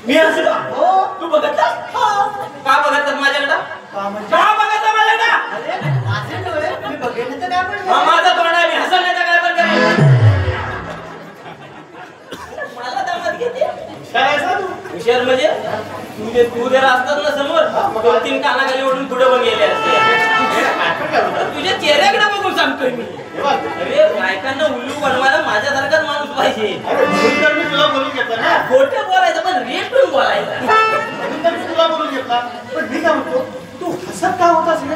मी हसलो. तू बघितला का बघितलं माझ्याकडं? का बघितलं माझ्याकडं? माझे डोळे मी बघितलं तर काय पण माझा तोंड आहे, मी हसण्याचं काय पण करेन. मला दामात घेते हुशार म्हणजे तू जर असतात ना समोर 2-3 कानाखाली ओढून पुढे पण गेले असते. तुझ्या चेहऱ्याकडे बघून सांगतोय मी. अरे बायकांना उल्लू बनवायला माझ्यासारखाच माणूस पाहिजे. मी तुला बोलून घेतला ना. खोटं बोलायचं पण रेटून बोलायचं. मी तुला बोलून घेतला. पण मी काय म्हणतो, तू हसत का होतास रे?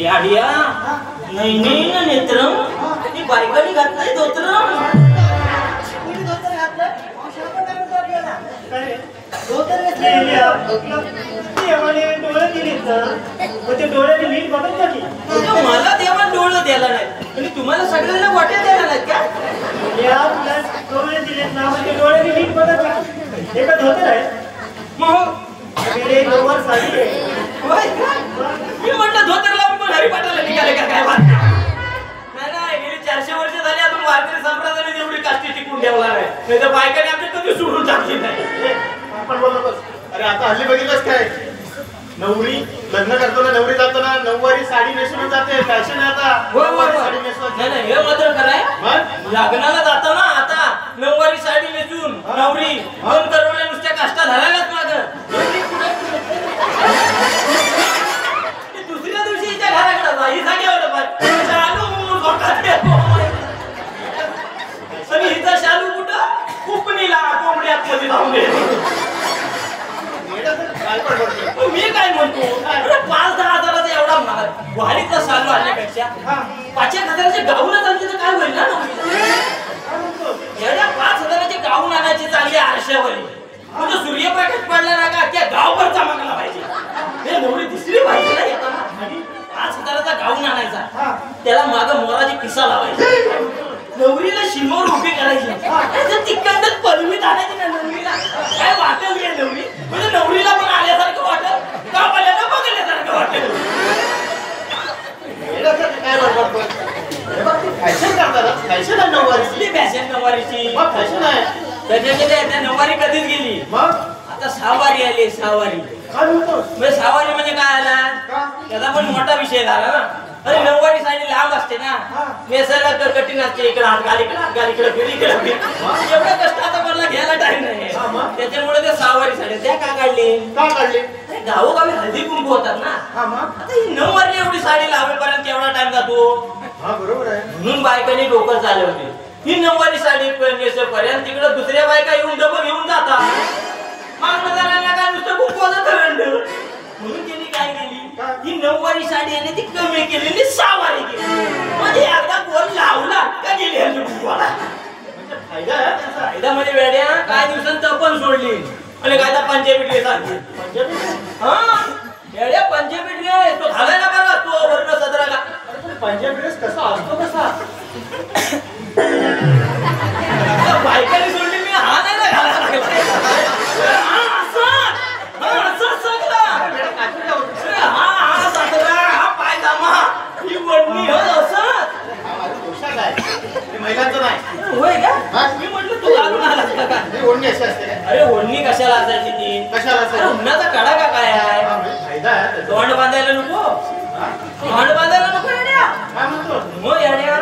याडिया नाही नाही ना नेत्रम, ती बायकांनी घातलंय धोत्रम. कुणी धोतर घातलं? धोतर डोळे दिलेत तर ते डोळ्याने नीट बघत नाही. मला देवान डोळं द्यायला नाही आणि तुम्हाला सगळ्यांना वाट्या द्यायला नाहीत का? डोळे दिलेत ना, म्हणजे डोळ्याने नीट बघत नाही. हे का धोतर आहे? मग गोवर साडी आहे. मी म्हटलं धोतर लावून पण हरिपाठाला निघाले का काय बात? नाही गेली 400 वर्ष झाली अजून वारकरी संप्रदायाने एवढी काष्टी टिकून ठेवला नाही तर बायकाने आमच्या कधी सोडून टाकली नाही. आपण बोललो बस. अरे आता हल्ली बघितलंच काय, नवरी लग्न करताना नवरी जाताना नऊवारी साडी नेसून जाते. फॅशन आहे आता साडी नेसवायची. नाही हे मात्र खरंय. लग्नाला जाताना आता नऊवारी साडी नेसून नवरी 2 करोड नुसत्या काष्टा झाल्यालाच मागं. दुसऱ्या दिवशी हिच्या घराकडे जा, ही जागेवर आणि हिचा शालू कुठं कुपणीला कोंबड्यात मध्ये जाऊन दे. मी काय म्हणतो, 5-10 हजाराचा एवढा वारीचा शालू आणण्यापेक्षा 5-1 हजाराचे गाऊनच आणले तर काय होईल ना? एवढ्या 5 हजाराचे गाऊन आणायचे चालले आरशावरी. म्हणजे सूर्यप्रकाश पडला ना का त्या गावभर चमकला पाहिजे. हे नवरी दिसली पाहिजे ना येताना. 5 हजाराचा गाऊन आणायचा, त्याला मागं मोराची पिसा लावायची, नवरीला शिमोर उभी करायची, तिकडच पलवीत आणायची ना नवरीला. काय वाटेल गे नवरी, म्हणजे नवरीला पण आल्यासारखं वाटत, गावाल्याला बघण्यासारखं वाटत. फॅशन करतात. फॅशन आहे नऊवारीची. फॅशन नऊवारीची फॅशन आहे. त्या नऊवारी कधीच गेली. मग आता 6 वारी आली. 6 वारी काय म्हणतो? म्हणजे 6 वारी म्हणजे काय आला, त्याचा पण मोठा विषय झाला ना. अरे 9 वारी साडी लांब असते ना, नेसायला तर कठीण असते. इकडे हात घाल, इकडे फिर, इकडे फिर. एवढं कष्ट आता मला घ्यायला टाइम नाही. त्याच्यामुळे ते 6 वारी साडी त्या का काढली? गावोगावी हळदी कुंकू होतात ना. आता ही 9 वारी एवढी साडी लावेपर्यंत केवढा टाइम जातो? बरोबर आहे. म्हणून बायकांनी डोकं चालवले. ही 9 वारी साडी नेसेपर्यंत तिकडे दुसऱ्या बायका येऊन डबं घेऊन जातात. मागणं जाण्याला काय नुसतं कुंकवाचं थरंड. म्हणून त्यांनी काय केली, ही 9 वारी साडी आहे ती कमी केली आणि 6 वारी केली. म्हणजे एकदा कोण लावला का गेली हल्ली कुंकवाला. फायदा म्हणजे वेड्या काय दिवसांत पण सोडली आणि काय तर पंजाबी ड्रेस आणली. वेड्या पंजाबी ड्रेस तो घालायला बघा, तो वर्ण सदरा का पंजाबी ड्रेस कसा असतो कसा? बायकाने सोडली, मी हा नाही ना घालायला लागला. महिलांचं नाही. होय का? मी म्हटलं तू घालून आलास का? ओढणी अशी असते. अरे ओढणी कशाला असायची ती? कशाला असायची? उन्हाचा कडा का काय आहे? फायदा आहे. तोंड बांधायला नको? तोंड बांधायला नको येड्या? काय म्हणतो? मग येड्या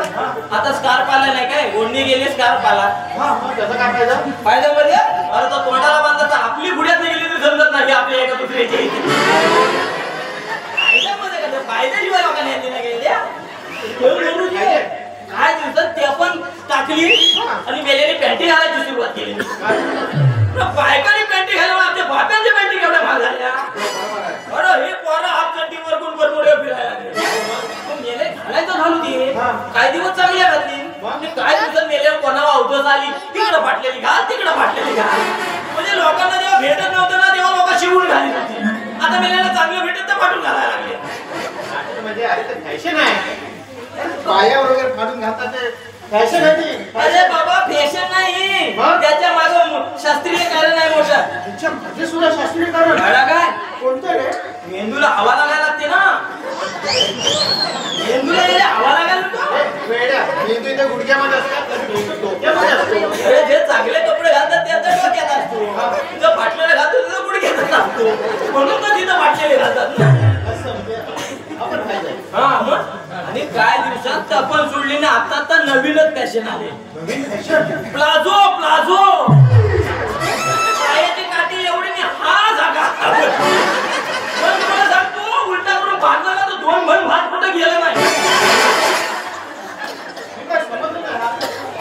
आता स्कार्फ आला नाही काय? ओढणी गेली, स्कार्फ आला. त्याचा काय फायदा? फायदा म्हणजे अरे तो तोंडाला बांधायचा, आपली बुड्यात नाही गेली तर समजत नाही आपल्या एका दुसऱ्याची. फायद्यामध्ये का फायदा शिवाय लोकांनी यांनी नाही गेल्या. काय दिवसात ते पण टाकली आणि मेलेली पॅन्टी घालायची सुरुवात केली. बायकांनी पॅन्टी घालून आमच्या बाप्यांच्या पॅन्टी केवढ्या भाग झाल्या. अरे हे पोरं हाफ चड्डी वरकून बरमुडे फिरायला लागले. मेले घालायचं घालू दे, काय दिवस चांगल्या घातली. काय दिवसात मेल्यावर कोणाला अवधस आली, तिकडं फाटलेली घाल, तिकडं फाटलेली घाल. म्हणजे लोकांना जेव्हा भेटत नव्हतं ना तेव्हा लोक शिवून घाली होती. आता मेल्याला चांगलं भेटत तर फाटून घालायला लागले. म्हणजे अरे ते फॅशन आहे. पाया वगैरे फाडून घालतात ते फॅशन आहे ती. अरे बाबा फॅशन नाही, त्याच्या मागे शास्त्रीय कारण आहे मोठं. तुमच्या मध्ये सुद्धा शास्त्रीय कारण काय? कोणतं रे? मेंदूला हवा लागायला लागते ना. मेंदूला हवा लागायला वेड्या मेंदू इथे गुडघ्यामध्ये असतात, डोक्यामध्ये असतो. अरे जे चांगले कपडे घालतात ते तर घेत असतो तिथं फाटलेलं घालतो तिथं कुठे घेत असतो म्हणून तर तिथं फाटलेले घालतात ना. असं म्हणजे आपण काय जायचं हा मग आणि काय दिवसात चप्पल सोडली ना आता तर नवीनच फॅशन आले. नवीन फॅशन प्लाझो प्लाझो पायाची काठी एवढी मी हा जागा पण तुम्हाला सांगतो उलटा करून भागला ना तर 2 भर भात कुठं गेलं नाही.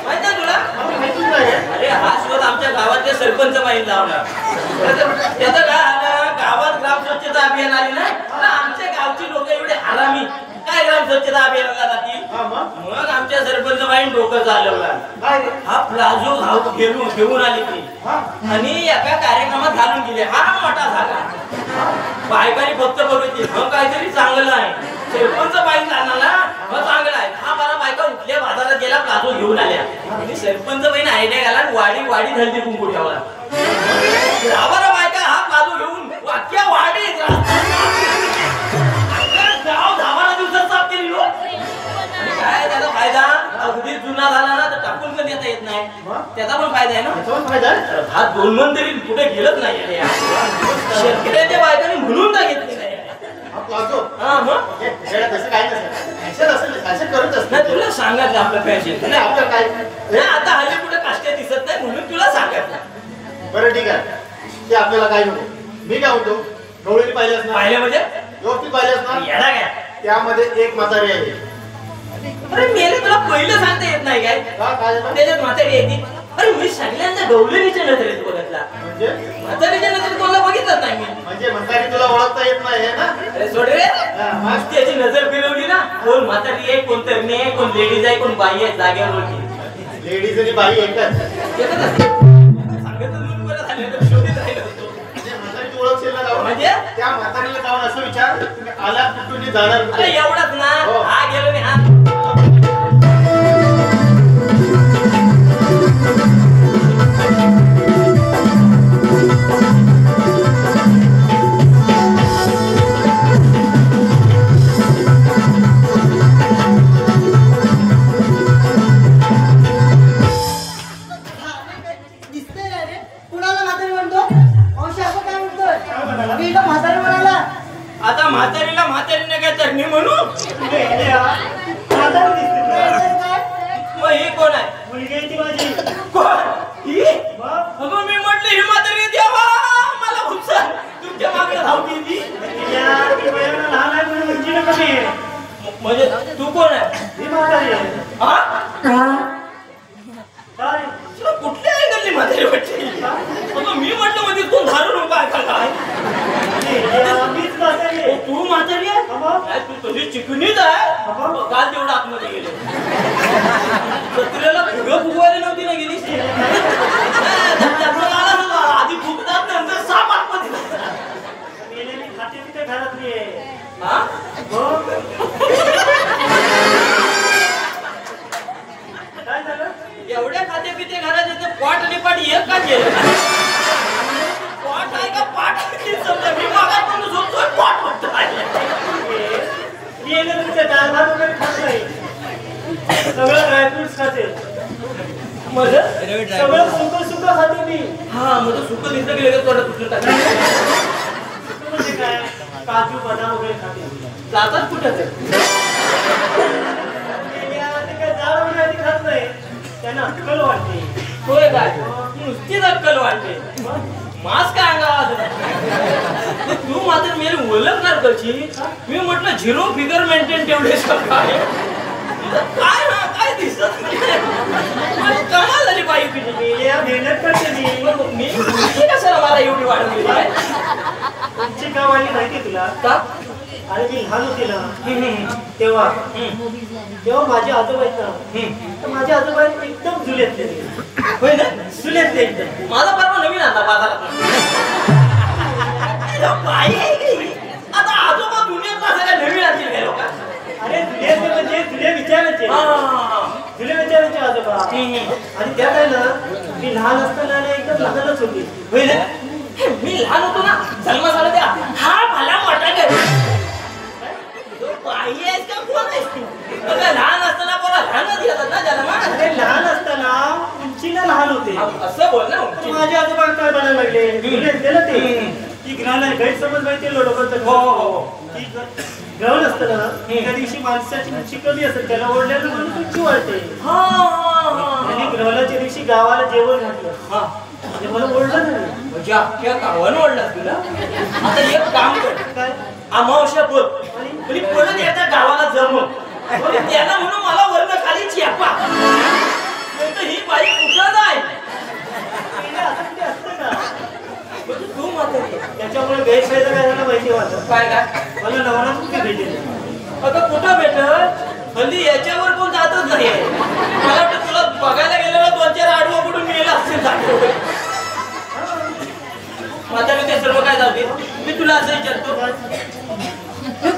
माहिती आहे तुला आपण माहितीच नाही आहे. अरे हा शोध आमच्या गावातल्या सरपंच बाईने लावला. त्याचं काय आलं गावात ग्राम स्वच्छता अभियान आली ना तर आमच्या गावची लोक एवढे हरामी काय ग्राम स्वच्छता अभियानाला जातील. हा मग मग आमच्या सरपंच बाईने डोकं चालवलं. काय रे हा प्लाझो घेऊन आली ती हा आणि एका कार्यक्रमात घालून गेले. हा मोठा झाला बायकांनी फक्त बघितली मग काहीतरी चांगलं आहे. सरपंच बाई जाणार ना मग चांगलं आहे. हा बारा बायका उठल्या बाजारात गेला प्लाझो घेऊन आल्या आणि सरपंच बाईने आयडिया घाला वाडी वाडी हळदी कुंकू ठेवला. बारा बायका हा प्लाझो घेऊन वाक्या वाडी गाव 10 दिवसात साफ केली लोक. काय त्याचा फायदा अगदी जुना झाला ना तर टाकून पण देता येत नाही. त्याचा पण फायदा आहे ना. त्याचा पण फायदा आहे. हा 2 मन तरी कुठे गेलंच नाही. शेतकऱ्याच्या बायकांनी म्हणून का घेतली नाही. हा प्लाझो हा मग हे त्याच्यात तसं काय नसेल फॅशन असेल फॅशन करत नाही असते. तुला सांगायचं आपलं फॅशन नाही आपलं काय नाही आता हल्ली कुठे काष्टे दिसत नाही म्हणून तुला सांगायचं. बरं ठीक आहे ते आपल्याला काय नको. मी काय म्हणतो डोळीने पाहिलं असणार पाहिलं म्हणजे व्यवस्थित पाहिलं असणार येणार काय. त्यामध्ये एक म्हातारी आहे. अरे मेले तुला पहिलं सांगता येत नाही काय काय झालं त्याच्यात म्हातारी येते. अरे मी सगळ्यांच्या गवलेलीच्या नजरेत बघितला म्हणजे म्हातारीच्या नजरेत कोणाला बघितलंच नाही मी. म्हणजे म्हातारी तुला ओळखता येत नाही आहे ना. अरे सोड रे मग त्याची नजर फिरवली ना कोण म्हातारी आहे कोण तरणी आहे कोण लेडीज आहे कोण बाई आहे जाग्यावर ओळखी लेडीज आणि बाई एकच. येतच असते. सांगितलं म्हणून बरं झालं तर शोधित राहिलं होतो. म्हणजे म्हातारीची ओळख शेला जाऊन म्हणजे त्या म्हातारीला जाऊन असं विचार तुम्ही आला कुठून जाणार अरे कुठे? एवढंच ना हो. हा गेलो मी हा दिसतंय ना रे कुणाला म्हातारी म्हणतो अंश असं काय म्हणतोय मी इथं म्हातारी म्हणाला. आता म्हातारीला म्हातारीने काय तरणी म्हणू म्हातारी दिसते काय मग ही कोण आहे मुलगी आहे ती माझी. कोण ही अगं मी म्हटलं ही म्हातारी देवा मला उचल तुमच्या मागे धावती ती लहान आहे म्हणून उंचीनं कमी आहे. म्हणजे तू कोण आहे ही म्हातारी आहे. हा काय तुला कुठल्या अँगलनी म्हातारी वाटते अगं मी म्हटलं म्हणजे तू धारून उभा आहे का काय मीच म्हातारी आहे. तू म्हातारी आहे काय तू तुझी चिकणीच आहे काल तेवढं आतमध्ये गेले सत्रेला फुगं फुगवायला नव्हती ना गेली आधी फुगतात नंतर साप आतमध्ये मेलेली खाते तिथे घरातली आहे. हा काय झालं एवढ्या खाते पिते घरात येते पॉट आणि पाट एक का गेलं पॉट आहे का पाट आहे समजा मी मागात पण झोपतोय पॉट म्हणतो येणं तुमच्या डाळ भात वगैरे खात नाही. सगळं ड्रायफ्रुट्स खाते. सगळं सुकं खाते मी. हा म्हणजे सुकं दिसलं की लगेच तोंडात उचलून टाकलं सुकं म्हणजे काय काजू बदाम वगैरे खाते. जातात कुठं ते काय जाड वगैरे आधी खात नाही. त्यांना अक्कल वाटते. होय काय नुसतीच अक्कल वाटते मास काय अंगावर तू मात्र मेल ओळखणार कशी मी म्हटलं 0 फिगर मेंटेन तेवढे काय काय दिसत कमाल झाली बाई तुझी मेहनत करते मी. मी कशाला मला एवढी वाढवली तुमची गावाली माहिती तुला का अरे मी लहान होते ना तेव्हा माझे आजोबा आहेत ना तर माझे आजोबा एकदम जुलेतले होय ना जुलेतले एकदम. माझा परवा नवीन आता बाजारात बाई आहे की आता आजोबा दुनियेत सगळ्या नवीन असतील गेलो का अरे जुलेतले म्हणजे जुले विचारायचे जुले विचारायचे आजोबा. आणि त्यात आहे ना मी लहान असताना एकदम लहानच होती. होय ना मी लहान होतो ना जन्म झाला त्या हा मला मोठा कर बाई आहेस का कोण आहेस तू लहान असताना बोला लहानच येतात ना जन्म अरे लहान असताना उंचीला लहान होते. असं बोल ना माझे आजोबा काय बनायला लागले दिलं ते की ग्रहण आहे गैरसमज माहिती लोकांचं की ग्रहण असतं ना त्या दिवशी माणसाची उंची कमी असेल त्याला ओढल्यानं म्हणून उंची वाढते आणि ग्रहणाच्या दिवशी गावाला जेवण घातलं म्हणजे मला ओढलं नाही म्हणजे अख्ख्या गावानं ओढलं तुला आता एक काम कर काय अमावस्या बोल आणि परत एकदा गावाला जमव त्याला म्हणून मला वर्ण खाली चेपा ही बाई कुठं नाही तू म्हातारी त्याच्यामुळे गैरफायदा काय झाला माहिती वाटत काय काय मला नवरा कुठे भेटेल आता कुठं भेटत हल्ली याच्यावर कोण जातच नाही मला वाटतं तुला बघायला गेलेलं 2-4 आडवं कुठून मिळेल असेल म्हातारी ते सर्व काय जाते मी तुला असं विचारतो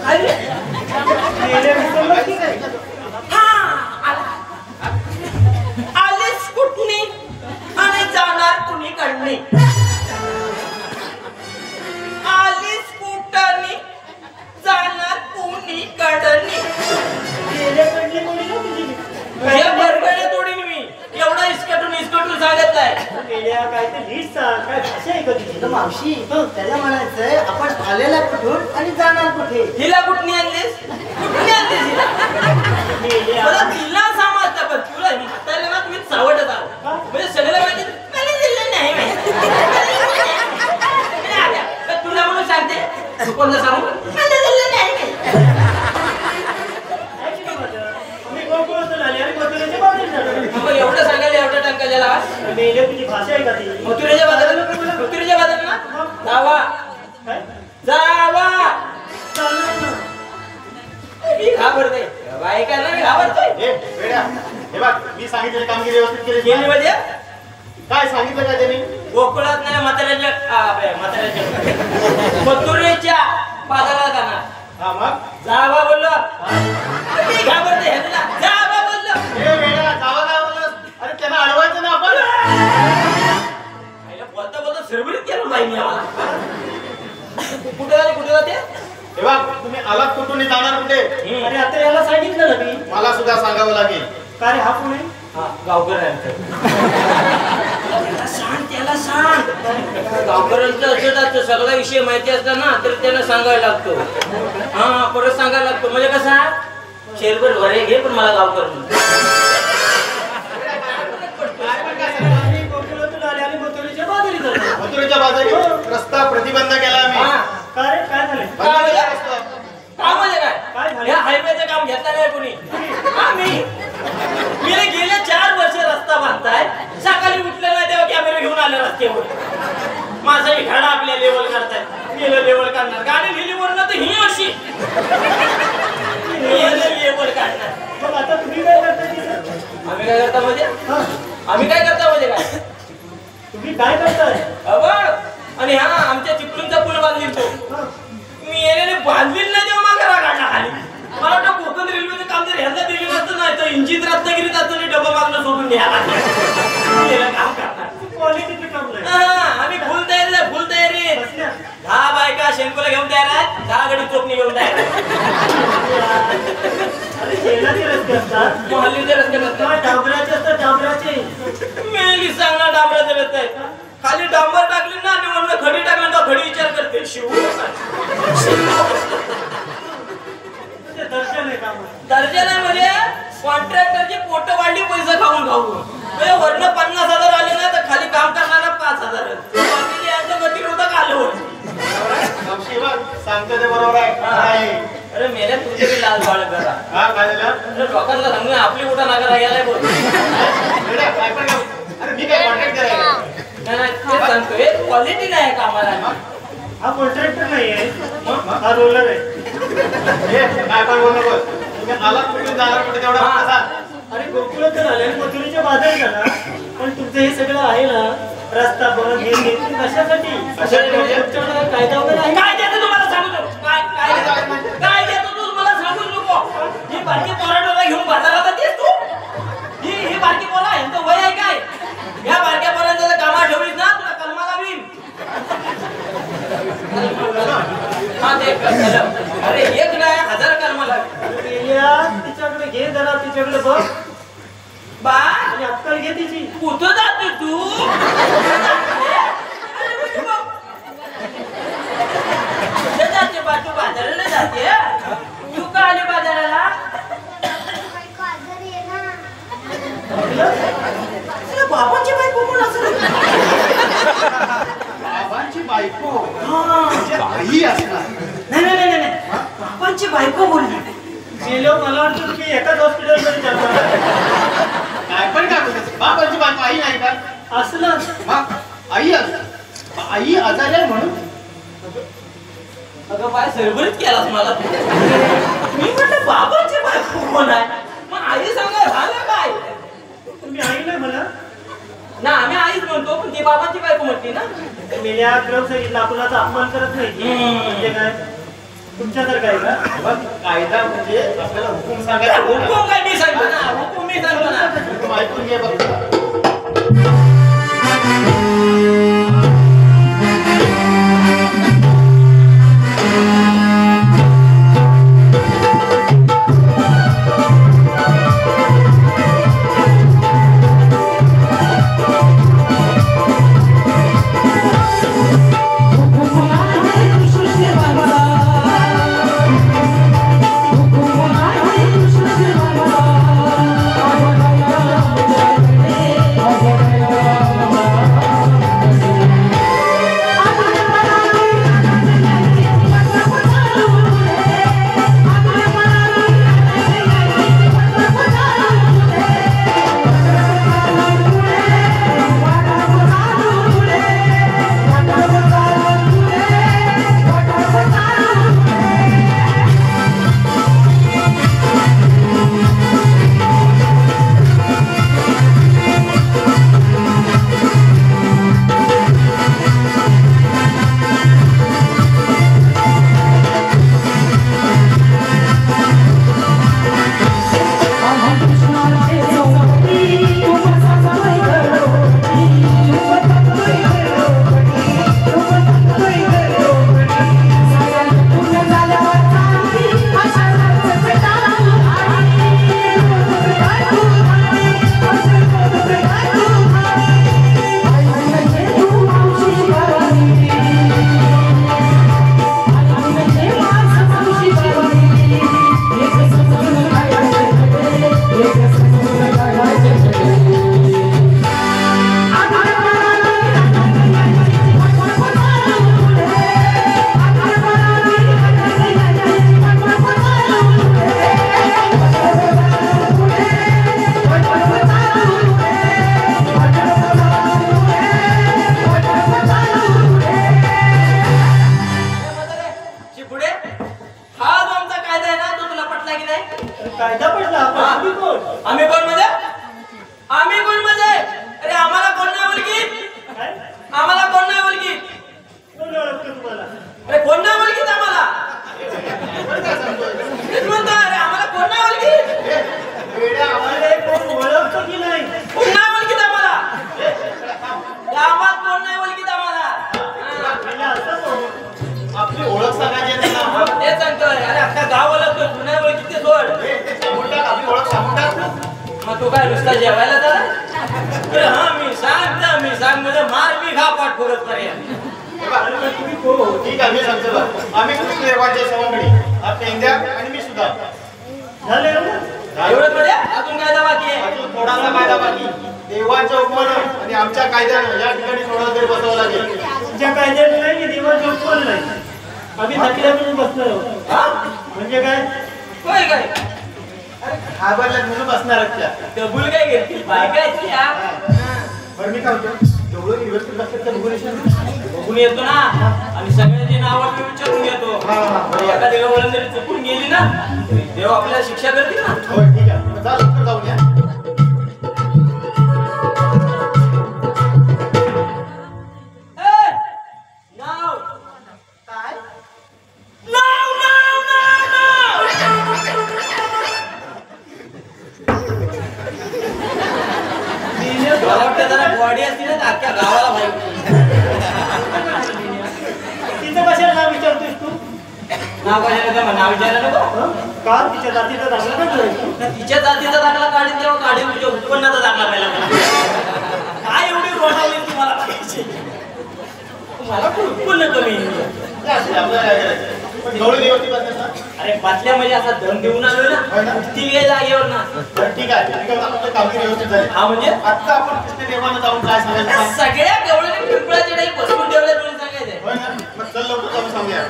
काय रे? आलेच कुठनी आणि जाणार कुणीकडनी आलीच कुठनी जाणार कुणीकडनी हे बरगड्या तोडीन मी एवढा इस्कटून सांगितलाय काय ते नीट सांग काय भाषा आहे का तुझी मावशी त्याला म्हणायचंय आपण आलेला कुठून आणि जाणार कुठे हिला कुठनी आणलीस हिला मला तिला समजतं पण तुला म्हाताऱ्याला ना तुम्ही चावटच आहो म्हणजे सगळ्याला माहिती मला दिलं नाही तुला म्हणून सांगते तू कोणता सांगू मला दिलं नाही एवढं सांगायला एवढं टाकायला तुझी भाषा आहे का ती मथुरेच्या बाजारात ना जावा जावा मी घाबरते बायकांना मी घाबरतोय हे बघ मी सांगितलेली कामगिरी व्यवस्थित केली म्हणजे काय सांगितलं का त्यांनी गोकुळात नाही म्हाताऱ्याच्या मथुरेच्या बाजारात जाणार हा मग जावा बोललो मी घाबरते ह्याला जावा बोललो जावा अरे त्यांना अडवायचं ना आपण बोलता सरबरीत केलं बाई मी आम्हाला कुठे जाते हे बघ तुम्ही आलात कुठून जाणार कुठे अरे आता याला सांगितलं ना मी मला सुद्धा सांगावं लागेल का रे हा कोण आहे गावकर त्याला सांग गावकऱ्यांचं असं सगळा विषय माहिती असला ना तर त्यांना सांगायला लागतो हा परत सांगायला लागतो म्हणजे कसा शेरभर भरे घे पण मला गावकर मथुरेच्या बाजारी रस्ता प्रतिबंध केला आम्ही काय झालं काम म्हणजे काय या हायवेचं काम घेतला नाही कोणी आम्ही गेले 4 वर्ष रस्ता बांधताय सकाळी उठले नाही तेव्हा कॅमेरा घेऊन आले रस्त्यावर माझा घाडा आपल्या लेवल करतायत गेलं लेवल काढणार गाडी लिहिली वरनं तर ही अशी लेवल काढणार मग आता तुम्ही काय करताय आम्ही काय करता म्हणजे काय तुम्ही काय करताय आणि हा आमच्या चिपळूणचा पूल बांधली तो मी येण्याने बांधली नाही तेव्हा मागे काढला खाली मला वाटतं कोकण रेल्वेचं काम जर ह्यांना दिलं नसतं नाही तर इंजिन रत्नागिरीत असतं डबा मागणं सोडून घ्यायला काम करणार क्वालिटीचं काम नाही आम्ही फुल तयारी 10 बायका शेंकोला घेऊन तयार आहेत 10 गडी चोपणी घेऊन तयार अरे शेणाचे रस्ते असतात मोहल्लीचे रस्ते नसतात डांबराचे असतात डांबराचे मेली सांगणार डांबराचे रस्ते आहेत खाली डांबर टाकली ना आणि म्हणलं खडी टाकली ना खडी विचार करते शिव दर्शन आहे काम दर्जा नाही म्हणजे कॉन्ट्रॅक्टरची पोट वाढली पैसे खाऊन वरनं 50,000 आले ना तर खाली काम करणारा 5,000 बाकीचे यांचं गती होतं कालवर सांगतो ते बरोबर आहे अरे मेल्या तुझे बी लाल बाळ करा हा काय झालं लोकांना सांगू आपली कुठं नागरा गेलाय बोल अरे मी काय कॉन्ट्रॅक्ट करायला ते सांगतोय क्वालिटी नाही कामाला हा कॉन्ट्रॅक्टर नाही आहे हा रोलर आहे काय पण बोल नको तुम्ही आलात कुठून जाणार कुठे तेवढा अरे गोकुळात झालं मथुरेच्या बाजारी झाला पण तुमचं हे सगळं आहे ना रस्ता बनवून घेऊन कशासाठी कायदा वगैरे आहे काय देतो तुम्हाला सांगू नको काय देतो तू मला सांगूच नको ही बारकी पोराडोला घेऊन बाजारात येस तू ही बारकी पोरा यांचं वय आहे काय या बारक्या पोरांचं कामा ठेवलीस ना तुला कलमा लावीन हा ते अरे एक नाही 1000 कलमा लावीन तिच्याकडे घे जरा तिच्याकडे बघ बा आणि अक्कल घे तिची कुठं जातो तू मला वाटतं तुम्ही एकाच हॉस्पिटलमध्ये जाता. काय पण काय बोलतेस? बाबांची बायको आई नाही का? असलं मग आई आई आजारी आहे म्हणून अगं बाय सरभरीत केलास मला. मी म्हटलं बाबाची बायको कोण आहे? मग आई सांगा झालं काय? तुम्ही आई नाही म्हणा. ना आम्ही आईच म्हणतो पण ती बाबाची बायको म्हणते ना. मेल्या क्रम सांगितलं आपण आता अपमान करत नाही. म्हणजे काय तुमच्यासारखं आहे का? मग कायदा म्हणजे आपल्याला हुकूम सांगायचा. हुकूम काय मी सांगतो ना, हुकूम मी सांगतो ना. हुकूम ऐकून घे बघ. कायदा पडला. आम्ही कोण? आम्ही कोण म्हणजे? आम्ही कोण म्हणजे? अरे आम्हाला कोण नाही बोलकी? काय? आम्हाला कोण नाही बोलकी? कोण ओळखतं तुम्हाला? अरे कोण नाही बोलकीत आम्हाला? तेच म्हणतो अरे आम्हाला कोण नाही बोलकी? अरे कोण ओळखतं की नाही? कोण नाही बोलकीत आम्हाला? गावात कोण नाही बोलकीत आम्हाला? म्हणजे असं कोण? आपली ओळख सांगायची आहे ना. ते सांगतोय अरे अख्खा गाव ओळखतो तू नाही बोलकीत ते सोड. सांगून टाक, आपली ओळख सांगून टाक. मग तू काय नुसता जेवायला झाला? अरे हा मी सांग म्हणजे मार मी खा पाठ फुगत पर्यंत. अरे पण तुम्ही कोण? ठीक आहे, मी सांगतो बघ. आम्ही कृष्ण देवाचे सवंगडी आपल्या इंडिया आणि मी सुद्धा. झालं एवढं? एवढंच म्हणजे अजून काय बाकी आहे? अजून थोडासा कायदा बाकी. देवाच्या हुकमानं आणि आमच्या कायद्यानं या ठिकाणी थोडा तरी बसवावं लागेल. तुमच्या कायद्याने नाही की देवाचं कोण नाही. आम्ही थकल्या म्हणून बसलो आहोत. हा? म्हणजे काय? होय काय? घाबरल्यात म्हणून बसणार आहेत त्या. डबुल काय घेतली बायकायची हा? बरं मी काय म्हणतो, जेवढं व्यवस्थित बसतात त्या बघून येशील ना? बघून येतो ना आणि सगळ्यांची नावं मी विचारून घेतो. बरोबर. एखादी वळण जरी चुकून गेली ना देव आपल्याला शिक्षा करतील ना. होय, ठीक आहे. मग जा लवकर जाऊन या. ए, नाव काय? नाव नाव नाव नाव मला वाटतं जरा बॉडी असती ना तर अख्ख्या गावाला माहिती. तिचं कशाला नाव विचारतोयस तू? नाव कशाला का नाव विचारायला नको? हं? का तिच्या जातीचा दाखला का ठेवायचा? तिच्या जातीचा दाखला काढून तेव्हा काढेल तुझ्या उत्पन्नाचा दाखला पहिला काय एवढी रोडावली तुम्हाला पाहिजे? मला पण उत्पन्न कमी आहे. जा, आपल्याला काय करायचं? पण जेवढं व्यवस्थित बसतात ना. अरे बाटल्या म्हणजे असा दम देऊन आलोय ना ती गे जागेवर ना. बरं, ठीक आहे. ठीक आहे, आपलं कामगिरी व्यवस्थित झाली. हा म्हणजे आता आपण कृष्णदेवानं जाऊन काय सांगायचं सांग. सगळ्या गवळणी पिंपळाच्या नाही बसवून ठेवल्या म्हणून सांगायचंय. होय ना? मग चल लवकर जाऊन सांगूया.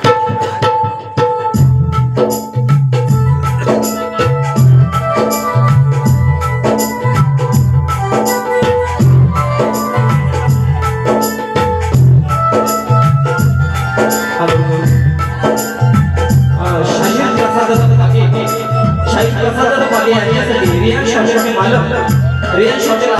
मालक रिलायन्स हॉटेल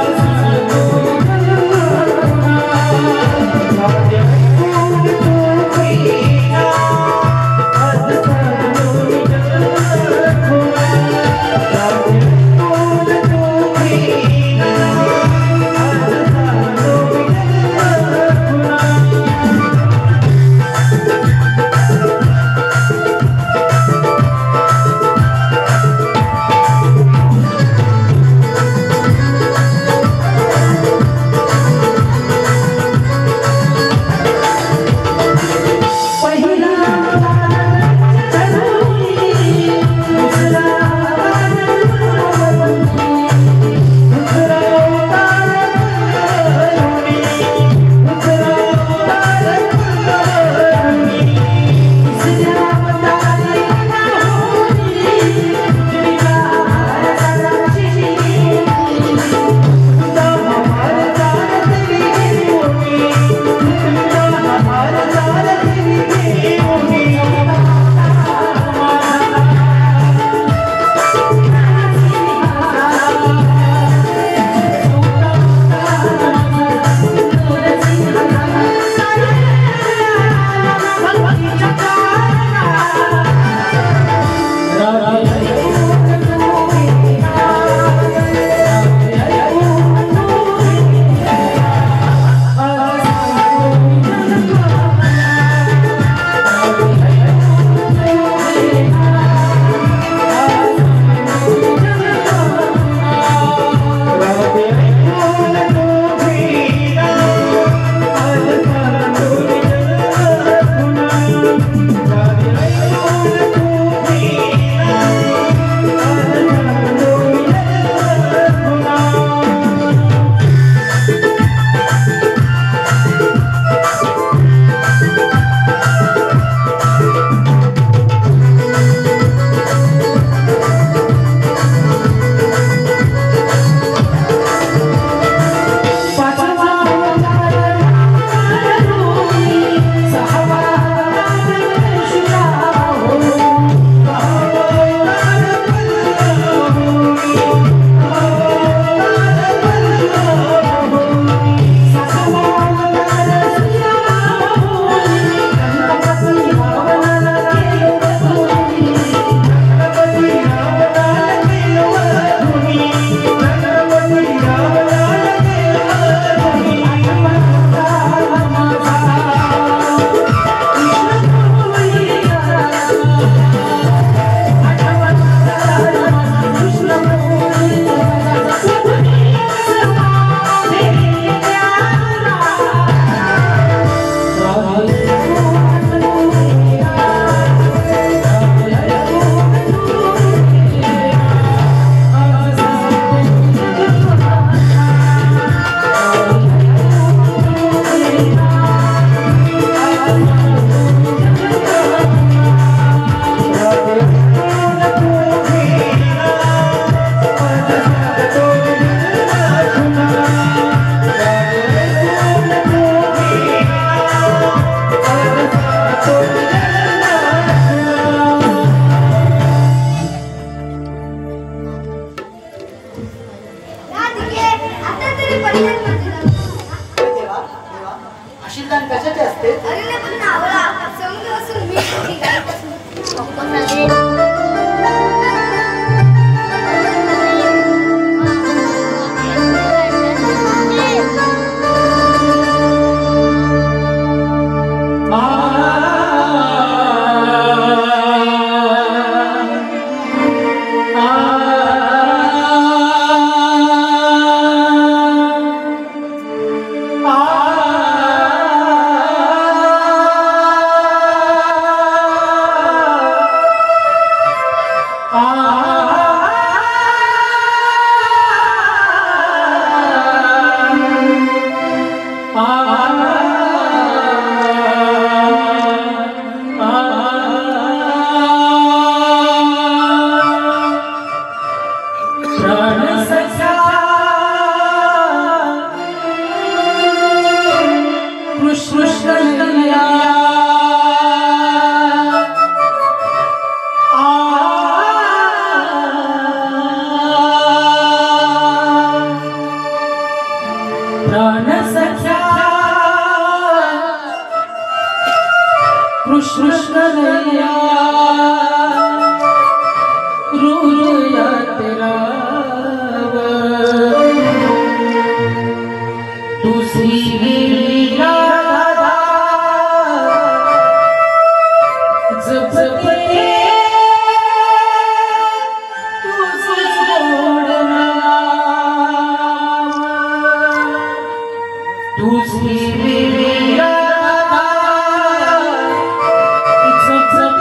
कशाचे असते? कृष्ण कन्हैया रूया तेरा दूसरी लीला जब दूसरी लीला जब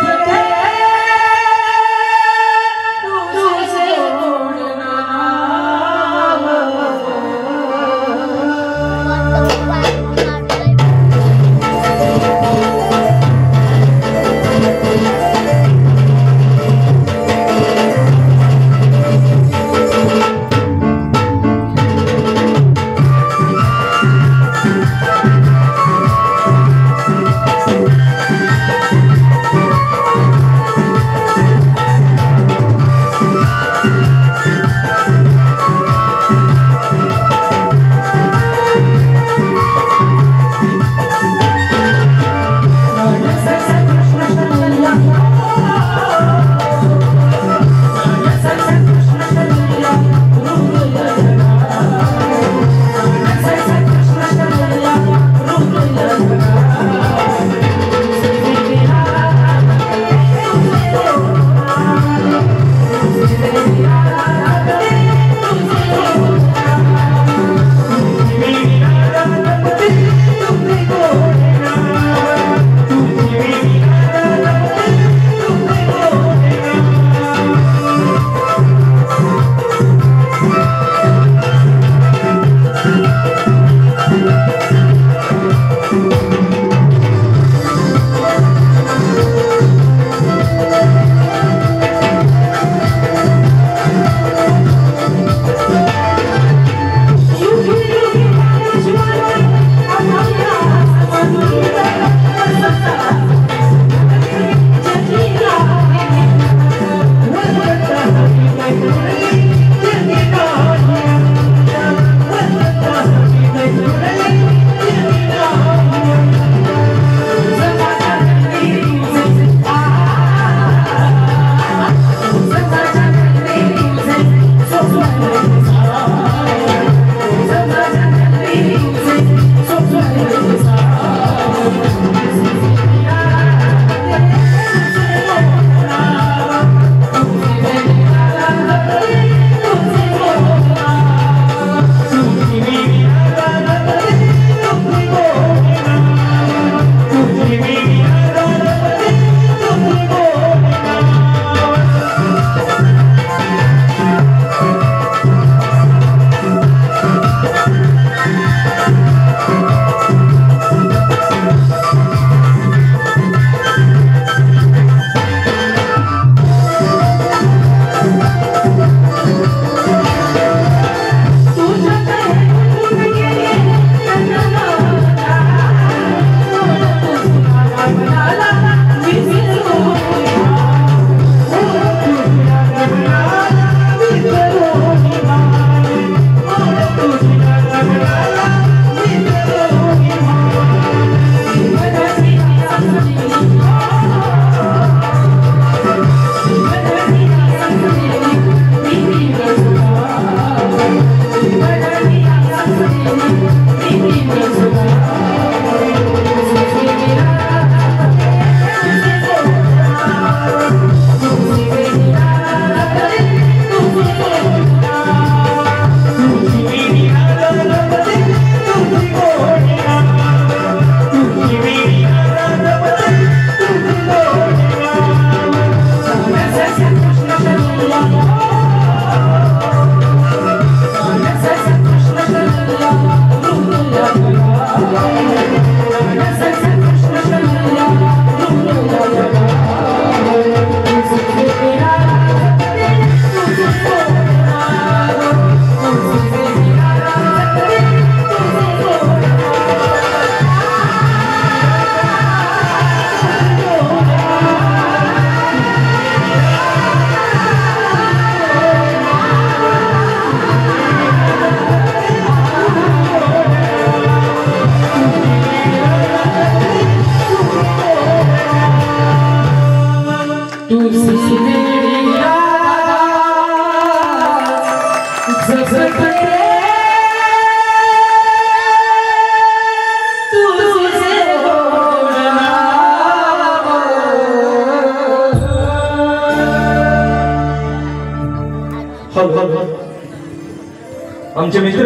आमचे मित्र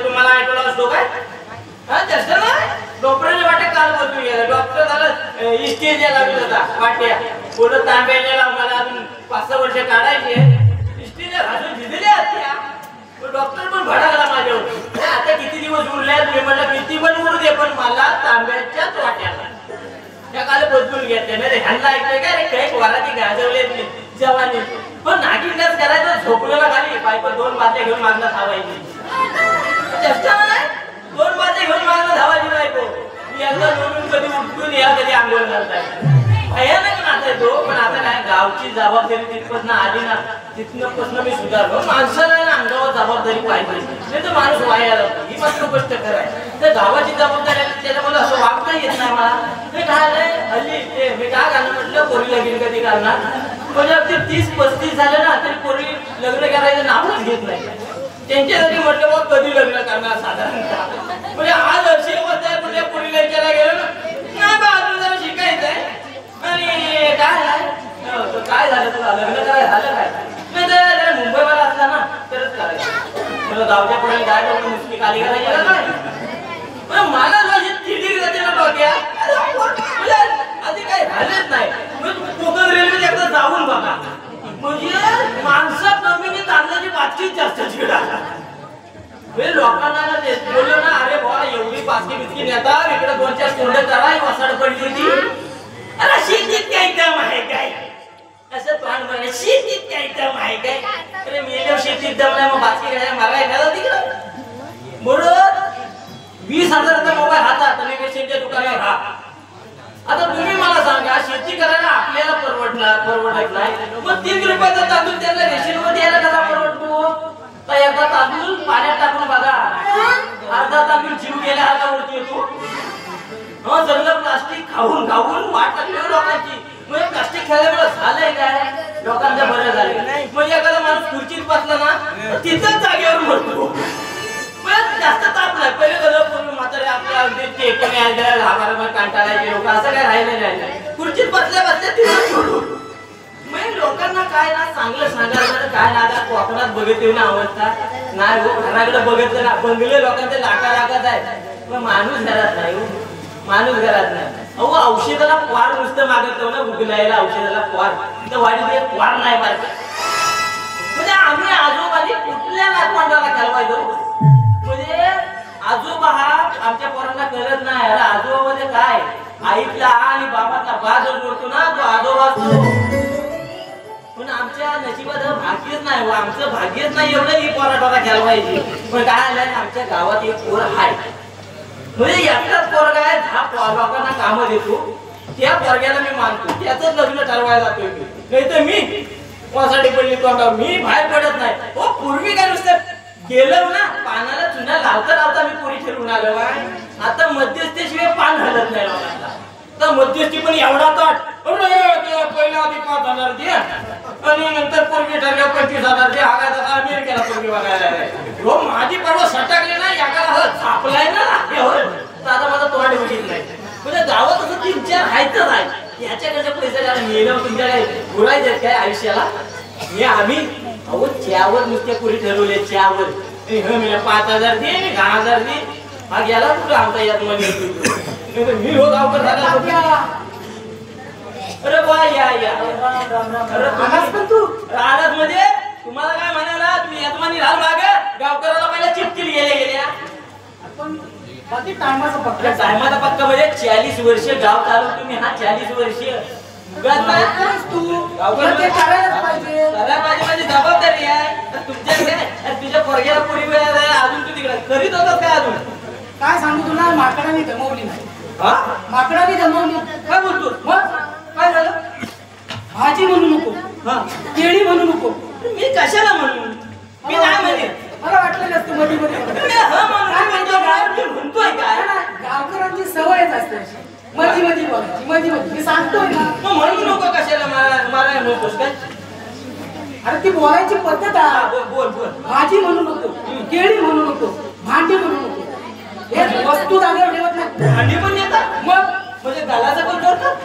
तुम्हाला ऐकलं असतो काय डॉक्टरच्या वाट्या काल बदलून गेला डॉक्टर झालं इस्टेज लागला होता वाट्या पुढं तांब्याला मला अजून 5-6 वर्ष काढायचे इस्टेज घालून दिलेले आहेत डॉक्टर पण भडकला माझ्यावर आता किती दिवस उरले मी म्हटलं किती पण उरू दे पण मला तांब्याच्याच वाट्याला त्या काल बदलून घेतले नाही ह्यांना ऐकलंय काय रे काही वराती गाजवले जवानी पण नागिनच करायचं झोपलेला खाली बायको 2 बाटल्या घेऊन मागणं धावायची 2 बाटल्या घेऊन मागणं धावायची बायको मी एकदा लोटून कधी उठून या कधी आंघोळ घालताय भयानक नाचाय तो पण आता काय गावची जबाबदारी तिथपासून आली ना तिथनं मी सुधारलो माणसाला अंगावर जबाबदारी पाहिजे नाही तर माणूस वाया जातो ही मात्र गोष्ट करायची तर गावाची जबाबदारी त्याच्यामध्ये असं वागता येत नाही मला मी काय हल्ली मी काय घालणं म्हटलं पोरी लगीन कधी घालणार म्हणजे अगदी 30-35 झाले ना तरी पोरी लग्न करायचं नावच घेत नाही त्यांच्यासाठी म्हटलं मग कधी लग्न करणार साधारणतः म्हणजे आज अशी अवस्था आहे कुठल्या पोरीला विचारायला गेलो ना नाही बा अजून जरा शिकायचंय आणि काय झालं तुला लग्न करायला झालं काय नाही तर मुंबईला असला ना तरच करायचं मला गावच्या पुढे काय डॉक्टर मुस्लिम खाली करायची काय मला माझी तिडी जाते ना डोक्या आधी काही झालेच नाही कोकण रेल्वेत एकदा जाऊन बघा म्हणजे माणसं कमी तांदळाची बातचीत जास्त चिडा लोकांना बोललो ना अरे बाबा एवढी पाचकी बिचकी नेता इकडे 2-4 तोंड करा वसाड पडली होती अरे शेतीत काही दम आहे काय असं तोंड म्हणे शेतीत काही दम आहे काय अरे मेल्यावर शेतीत दम नाही मग बातकी काय मला एखादा तिकडं बरोबर 20,000चा मोबाईल हातात आणि पेशंटच्या दुकानावर हा आता तुम्ही मला सांगा शेती करायला आपल्याला परवडत नाही मग 3 रुपयाचा तांदूळ त्यांना रेशनवर द्यायला कसा परवडतो तर एकदा तांदूळ पाण्यात टाकून बघा अर्धा तांदूळ जीव गेल्या हातावरती येतो सगळं प्लास्टिक खाऊन वाट लागली लोकांची म्हणजे प्लास्टिक खाल्ल्यामुळे झालंय काय लोकांचं बरं झालं म्हणजे एखादा माणूस खुर्चीत बसला ना तिथंच जागेवर मरतो जास्त ताप नाही पहिले कसं पूर्ण म्हातारे आपल्या अगदी टेकून यायला कंटाळायचे लोक असं काय राहिलं नाही खुर्चीत बसल्या तिथं सोडून म्हणजे लोकांना काय ना चांगलं सांगायला काय ना आता कोकणात बघत येऊन अवस्था नाही हो घराकडे बघितलं ना बंगले लोकांचे लाखात आहे पण माणूस घरात नाही माणूस घरात नाही अहो औषधाला क्वार नुसतं मागत ना उगलायला औषधाला क्वार तर वाढीत क्वार नाही पाहिजे म्हणजे आम्ही आजोबानी कुठल्या नातवंडाला घालवायचो म्हणजे आजोबा हा आमच्या पोरांना कळत नाही अरे आजोबामध्ये काय आईतला आणि बाबातला बा जर जोडतो ना तो आजोबा असतो पण आमच्या नशिबात भाग्यच नाही आमचं भाग्यच नाही एवढं ही पोराटोरा घालवायची पण काय आलं आमच्या गावात एक पोर आहे म्हणजे एकटाच पोरगा आहे 10 लोकांना कामं देतो त्या पोरग्याला मी मानतो त्याच लग्न ठरवायला जातोय नाही तर मी कोणासाठी पडली तोंडा मी बाहेर पडत नाही हो पूर्वी काय नुसतं गेलो ना पानाला चुना लावता मी पुरी ठरवून आलो आता मध्यस्थीशिवाय पान हलत नाही लोकांना तर मध्यस्थी पण एवढा ताट पहिल्या आधी 5,000 दे आणि नंतर पोरगी ठरल्या 25,000 दे हा काय अमेरिकेला पोरगी बघायला हो माझी परवा सटाकली ना एकाला छापलाय ना आता माझा तोंड बघित नाही म्हणजे गावात असं 3-4 आहेतच आहे याच्याकडे पैसे मेलं तुमच्याकडे बोलायचे काय आयुष्याला हे आम्ही अहो त्यावर नुसत्या पुरी ठरवले त्यावर 5,000 दे 10,000 दे हा गेला कुठं आमचा यात मध्ये मी हो गावकर झाला अरे बा या तू राहणार मध्ये तुम्हाला काय म्हणाला तुम्ही यजमानी राहू लागा गावकराला पहिला चिपकिली गेल्या पण बाकी टायमाचा पक्का म्हणजे 40 वर्ष गाव चालू तुम्ही हा 40 वर्ष माझी जबाबदारी आहे तुमच्या तुझ्या पोरग्याला पुरी मिळाला अजून तू तिकडे करीत होता काय अजून काय सांगू तुला माकडाने जमवली नाही माकडाने जमवली काय बोलतो मग काय झालं भाजी म्हणू नको केळी म्हणू नको मी कशाला म्हणू मी नाही म्हणेन मला वाटलं नसतं मध्ये म्हणतोय काय गावकरांची सवयच असते मध्ये बोल अरे ती बोलायची पद्धत आहे. बोल बोल. भाजी म्हणू नको, केळी म्हणू नको, भांडी म्हणू नको. हे वस्तू जागेवर ठेवत नाही. भांडी पण येतात मग म्हणजे गालाचं पण करतात.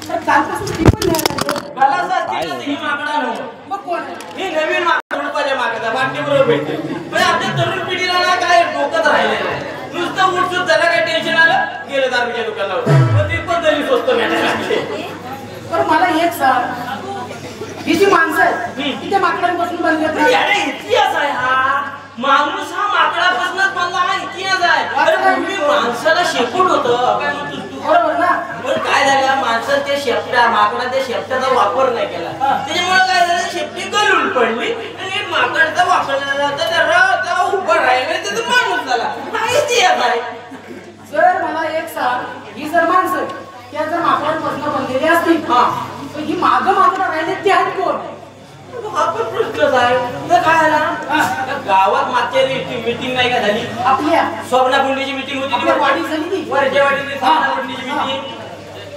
तर कालपासून ती पण नाही आली. गालाचं असतील ना, ही माकडा नव्हतं. मग कोण आहे? ही नवीन माकडा मागता भांडी बरोबर भेटते. म्हणजे आपल्या तरुण पिढीला ना काय डोकंच राहिलेलं आहे. नुसतं उठसूट जरा काय टेन्शन आलं गेलं दारूच्या दुकानावर, मग ती पण तरी स्वस्त भेटायला लागले. पण मला एक सांग, ही जी माणसं आहेत ती त्या माकडांपासून बनलेत ना? याने इतिहास आहे हा. माणूस हा माकडापासूनच बनला हा इतिहास आहे. अरे पूर्वी माणसाला शेपूट होतं. काय म्हणतोस तू? बरोबर ना? पण काय झालं, माणसानं ते शेपट्या माकडा त्या शेपट्याचा वापर नाही केला. त्याच्यामुळे काय झालं, शेपटी गळून पडली आणि माकडाचा वापर झाला तर त्याला उभं राहिलं तर माणूस झाला. हा इतिहास आहे. जर मला एक सांग, ही जर माणसं त्या जर माकडांपासून बनलेली असतील, तर ही मागं माकडं राहिले ते आहेत कोण? हा पण प्रश्नच आहे. तर काय झाला, त्या गावात मागच्या मीटिंग नाही का झाली, आपल्या स्वप्नाकुंडीची मीटिंग होती. आपल्या वाढीत झाली ती. वरच्या वाडीची स्वप्नाकुंडीची मीटिंग.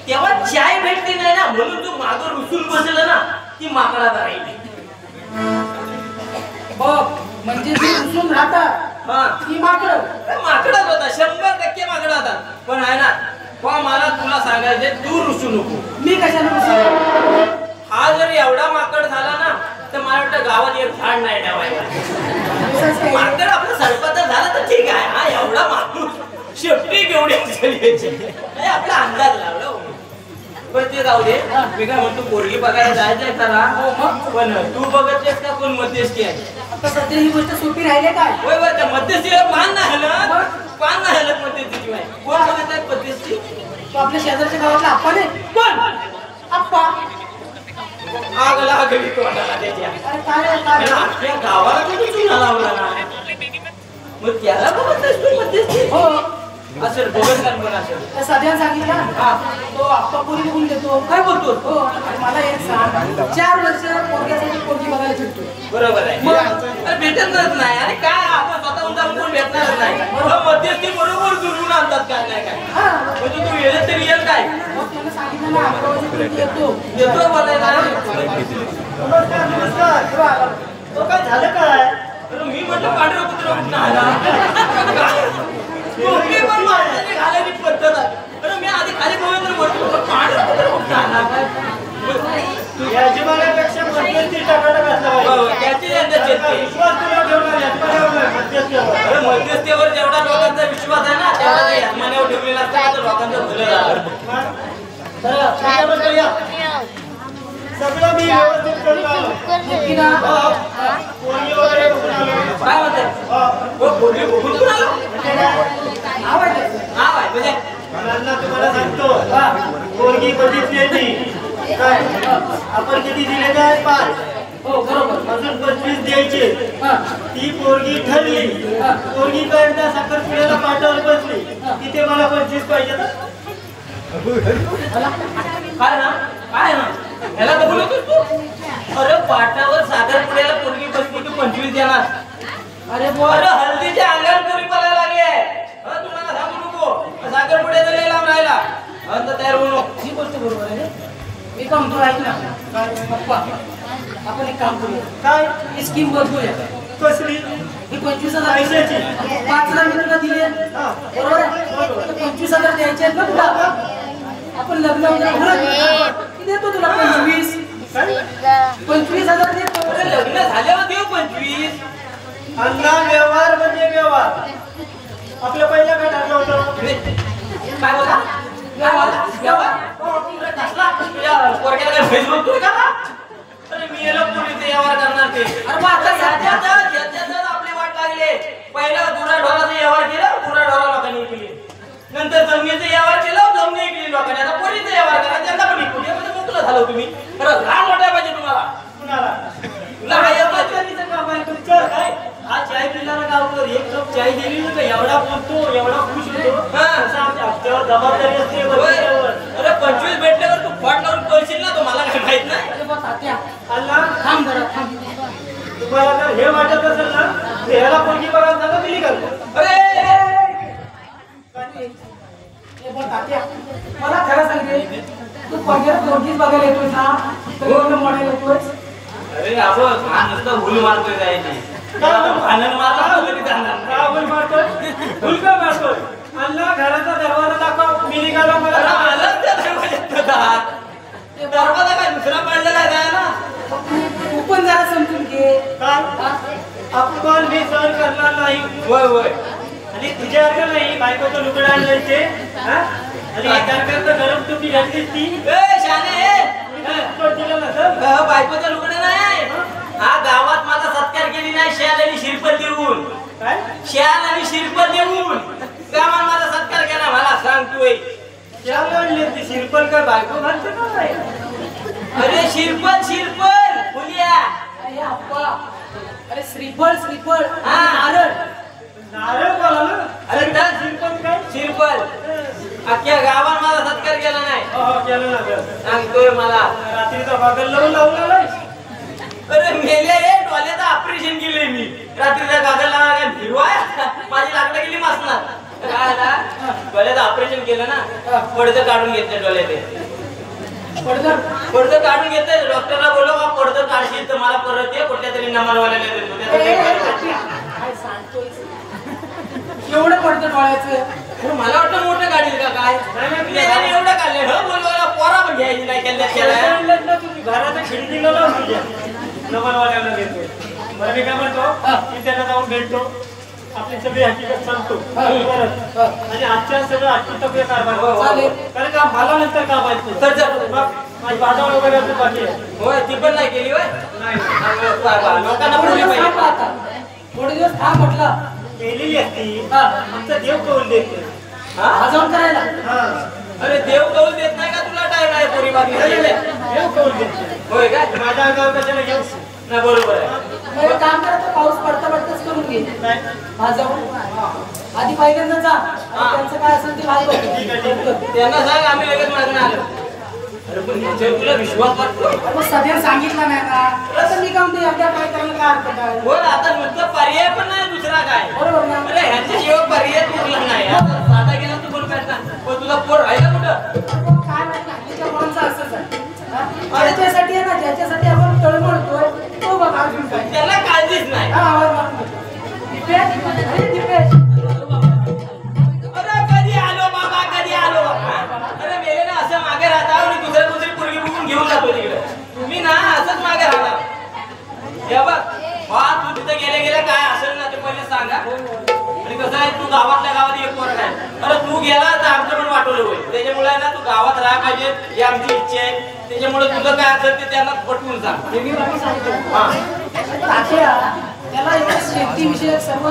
तेव्हा चाय भेटली नाही ना, म्हणून तू मागं रुसून बसलं ना, ती माकडाला राहिली. बघ, म्हणजे जी उचलून राहतात हा, ती माकडं. माकडाच होता, 100% माकडा होता. पण आहे ना, पण मला तुला सांगायचे, तू रुसू नको. मी कशाला रुसू? हा जर एवढा माकड झाला ना, तर मला वाटतं गावात एक झाड नाही ठेवायला. माकड आपलं सरपंच झाला तर ठीक आहे. हा एवढा माणूस शेपटी केवढी उचलली याची. हे आपला अंदाज लावला. पण ते जाऊ दे. मी काय म्हणतो, पोरगी बघायला जायचंय त्याला. पण तू बघतेस का कोण मध्यस्थी आहे? आता सध्या ही गोष्ट सोपी राहिली काय? होय होय, त्या मध्यस्थीला पान नाही हलत. पान नाही हलत मध्यस्थीची बाई. कोण बघत आहेत मध्यस्थी? तो आपल्या शेजारच्या गावातला आप्पा नाही? कोण? आप्पा. आग लागली तोंडाला त्याच्या. अरे काय रे, काय रे? त्याला आपल्या गावाला कधी चुना लावला ना, मग त्याला बघत तू मध्यस्थी. हो, असेल बघत का पण असेल. त्या सध्या सांगितलं ना, तो आप्पा पोरी बघून देतो. काय बोलतो? हो, आणि मला एक सांग, 4 वर्ष पोरग्यासाठी पोरगी बघायला फिरतो. बरोबर आहे. अरे भेटतच नाही. अरे काय आपण स्वतःहून जाऊन कोण भेटणारच नाही. मध्यस्थी बरोबर जुळवून आणतात काय नाही काय. हा, म्हणजे तू येत तरी येल काय मग त्यानं सांगितलं ना, अमरावती पोरगी येतो. येतो बोलायला. नमस्कार नमस्कार. तो काय झालं काय? अरे मी म्हटलं पांढरं कुत्रं कुठं आला. टोपी पण माणसाने घालायची पद्धत आहे. अरे मी आधी खाली बघून तर म्हटलं पांढरं कुत्रं कुठं आला काय. यजमानापेक्षा मध्यस्थी टाकायला घातला पाहिजे. त्याची त्यांच्या चेतते. विश्वास तुला ठेवणार यजमानावर, मध्यस्थीवर. अरे मध्यस्थीवर जेवढा लोकांचा विश्वास आहे ना, तेवढा ते यजमानावर ठेवलेला असतं तर लोकांचं भलं झालं. चला, तुझ्याबद्दल या. सगळं मी व्यवस्थित करतो. नक्की ना? पोरगी वगैरे बघून आलो. काय म्हणतात? हो, पोरगी बघून पण आलो. नाव आहे त्याचं. नाव आहे म्हणजे मुलांना तुम्हाला सांगतो, पोरगी बघितली आहे ती. काय? आपण किती दिले काय? 5. हो, बरोबर. अजून 25 द्यायचे. हा, ती पोरगी ठरली. पोरगी कडनं साखरपुड्याला पाठावर बसली. तिथे मला 25 पाहिजे ना. काय ना काय ना ह्याला बघून येतोस तू? अरे पाटावर साखरपुड्याला पोरगी बसली की 25 देणार. अरे बोल. अरे हल्दीच्या अंगावर पोरी पळायला लागले. तुम्हाला सांगू नको, साखरपुड्याचा लय लांब राहिला. तर तयार होऊ नको. ही गोष्ट बरोबर आहे रे. मी काम तो ऐक ना. पप्पा, आपण एक काम करूया. काय? ही स्कीम बदलूया. कसली? ही 25,000 पैशाची. 5,000 मी तुला दिली आहे. बरोबर आहे? तर 25,000 द्यायचे आहेत ना तुला. आपण लग्न वगैरे घरात देतो तुला 25. 25,000 देतो. अरे लग्न झाल्यावर देऊ 25. अण्णा, व्यवहार म्हणजे व्यवहार. आपलं पहिलं काय ठरलं होतं? काय बोला? पोरग्याला काय फेसबुक तू का? अरे मी याला पोलीस व्यवहार करणार ते. अरे मग आता याच्यातच आपली वाट लागले. पहिला गुराढोराचा व्यवहार केला, गुराढोरा लोकांनी केली. नंतर जमिनीचा व्यवहार केला, जमिनी केली लोकांनी. आता पोरीचा व्यवहार करा, त्यांना पण विकून. यामध्ये मोकळं झालं तुम्ही. खरं लहान मोठा पाहिजे तुम्हाला. कुणाला? तुला काय येत नाही? त्याचं काम आहे तुमचं. काय? हा चाय पिला ना गावकर, 1 कप चाय दिली ना, एवढा बोलतो, एवढा खुश होतो. हा. तसं आमच्या हप्त्यावर जबाबदारी असते. होय. बरोबर. अरे 25 भेटल्यावर तू फॉट लावून पळशील ना, तो मला काय माहित नाही. अरे बा तात्या, अण्णा, थांब जरा, थांब. तुम्हाला जर हे वाटत असेल ना, तर ह्याला पोरगी बघायला सांगा, दिली करतो. अरे ए बा तात्या, मला खरं सांग रे, तू पगार पोरगीच बघायला येतोय ना? तर एवढं मॉडेल येतोय. अरे आपण हा नुसतं भूल मारतोय जायची भांडण मारला तरी जाणार नाही. का भूल मारतोय? भूल का मारतोय? अल्ला घराचा दरवाजा दाखव, मी निघालो मला अरे आलंच त्या दरवाज्यात हात. ते दरवाजा काय दुसरा पडलेला आहे ना. तू पण जरा समजून घे. काय? आपण मी सहन करणार नाही. होय होय आणि तुझ्यासारखं नाही बायकोचं लुगडं आणलंय ते, हा? आणि एकांकरता गरम टोपी घातलीस ती ए शाने उत्तर दिलं नसेल. बायकोचं लुगडं नाही. हा गावात माझा सत्कार केली नाही शाल आणि शिरपत देऊन. काय? शाल आणि शिरपत देऊन गावात माझा सत्कार केला. मला सांगतोय शाल आणली ती शिरपल काय बायको घालते का नाही? अरे शिरपल शिरपल फुलिया. अरे अप्पा, अरे श्रीफळ श्रीफळ हा. नारळ. नारळ बोला ना. अरे त्या शिरपल काय? शिरपल अख्ख्या गावात माझा सत्कार केला नाही. हो केलं ना गं. सांगतोय मला. रात्रीचा बागल लावून आलाय. अरे मेले डोळ्याचं ऑपरेशन केलंय मी. रात्रीच्या गागरला हिरवाय माझी लाकडं गेली मासणार. काय झाला डोळ्याचं ऑपरेशन केलं ना. पडदं काढून घेतलं डोळ्याचे. पडदं काढून घेतलं. डॉक्टरला बोललो का पडदं काढशील तर मला परत ये कुठल्या तरी नमानवाल्याला देतो. काय सांगतोय? एवढं पडतं डोळ्याचं. अरे मला वाटतं मोठं काढील का काय. नाही, एवढं काढलं हो बोलवायला पोरा पण घ्यायची नाही केल्या. तुम्ही घराच्या खिडकीला लावून तुझ्या नमनवाल्याला देतोय. बरं मी काय म्हणतो की त्यांना जाऊन भेटतो, आपली सगळी हकीकत सांगतो परत. आणि आजच्या सगळं हकीकत कारभार चालेल. कारण का मला नंतर का माहिती तर चल. माझी बाजार वगैरे असं बाकी आहे. होय ती पण नाही केली होय. नाही लोकांना थोडे बोलली दिवस थांब पाहिजे. आता. थोडे दिवस थांब म्हटलं. केलेली असती हा. आमचा देव करून देते. हा? हजम करायला. हा अरे देव कौल देत नाही का तुला टाइम आहे पोरी बाकी देव करून देते. होय काय माझ्या अंगावर कशाला घेऊ? नाही बरोबर आहे. मग एक काम करा, तो पाऊस पडता पडताच करून घे. काय? भाजवून आधी पहिल्यांदा जा. आणि त्यांचं काय असेल ते भाजव. ठीक आहे, ठीक आहे. त्यांना सांग आम्ही लगेच मागणं आलो. अरे पण याच्यावर तुला विश्वास वाटतो. मग सध्या सांगितलं नाही का? आता मी काम ते अद्याप काय करायला काय अर्थ काय? होय आता नुसतं पर्याय पण नाही दुसरा काय. बरोबर ना? अरे ह्यांच्याशिवाय पर्याय उरला नाही. आता साधा गेला तू बोल काय पण तुला पोर राहिला कुठं. काय माहिती हल्लीच्या मुलांचं असंच आहे. हा? ज्याच्यासाठी आहे ना, ज्याच्यासाठी आपण तळमळतोय तो बघा अजून काय. त्याला काळजीच नाही. हा, आवाज मारून बघ. दिपेश, अरे दिपेश. अरे कधी आलो बाबा कधी आलो. अरे मेले ना असं मागे राहता आणि दुसरी पोरगी बघून घेऊन जातो तिकडे. तुम्ही ना असंच मागे राहणार. हे बघ तू तिथे गेले काय असेल ना ते पहिले सांगा. आणि कसं आहे तू गावातल्या गावात एक पोरगा आहे. अरे तू गेला तर आमचं पण वाटवलं होईल. त्याच्यामुळे ना तू गावात राहा पाहिजे ही आमची इच्छा आहे. त्याच्यामुळे तुझं काय असेल ते त्यांना पटवून सांग. हे मी बाकी सांगतो. हा तात्या, त्याला एक शेतीविषयक सर्व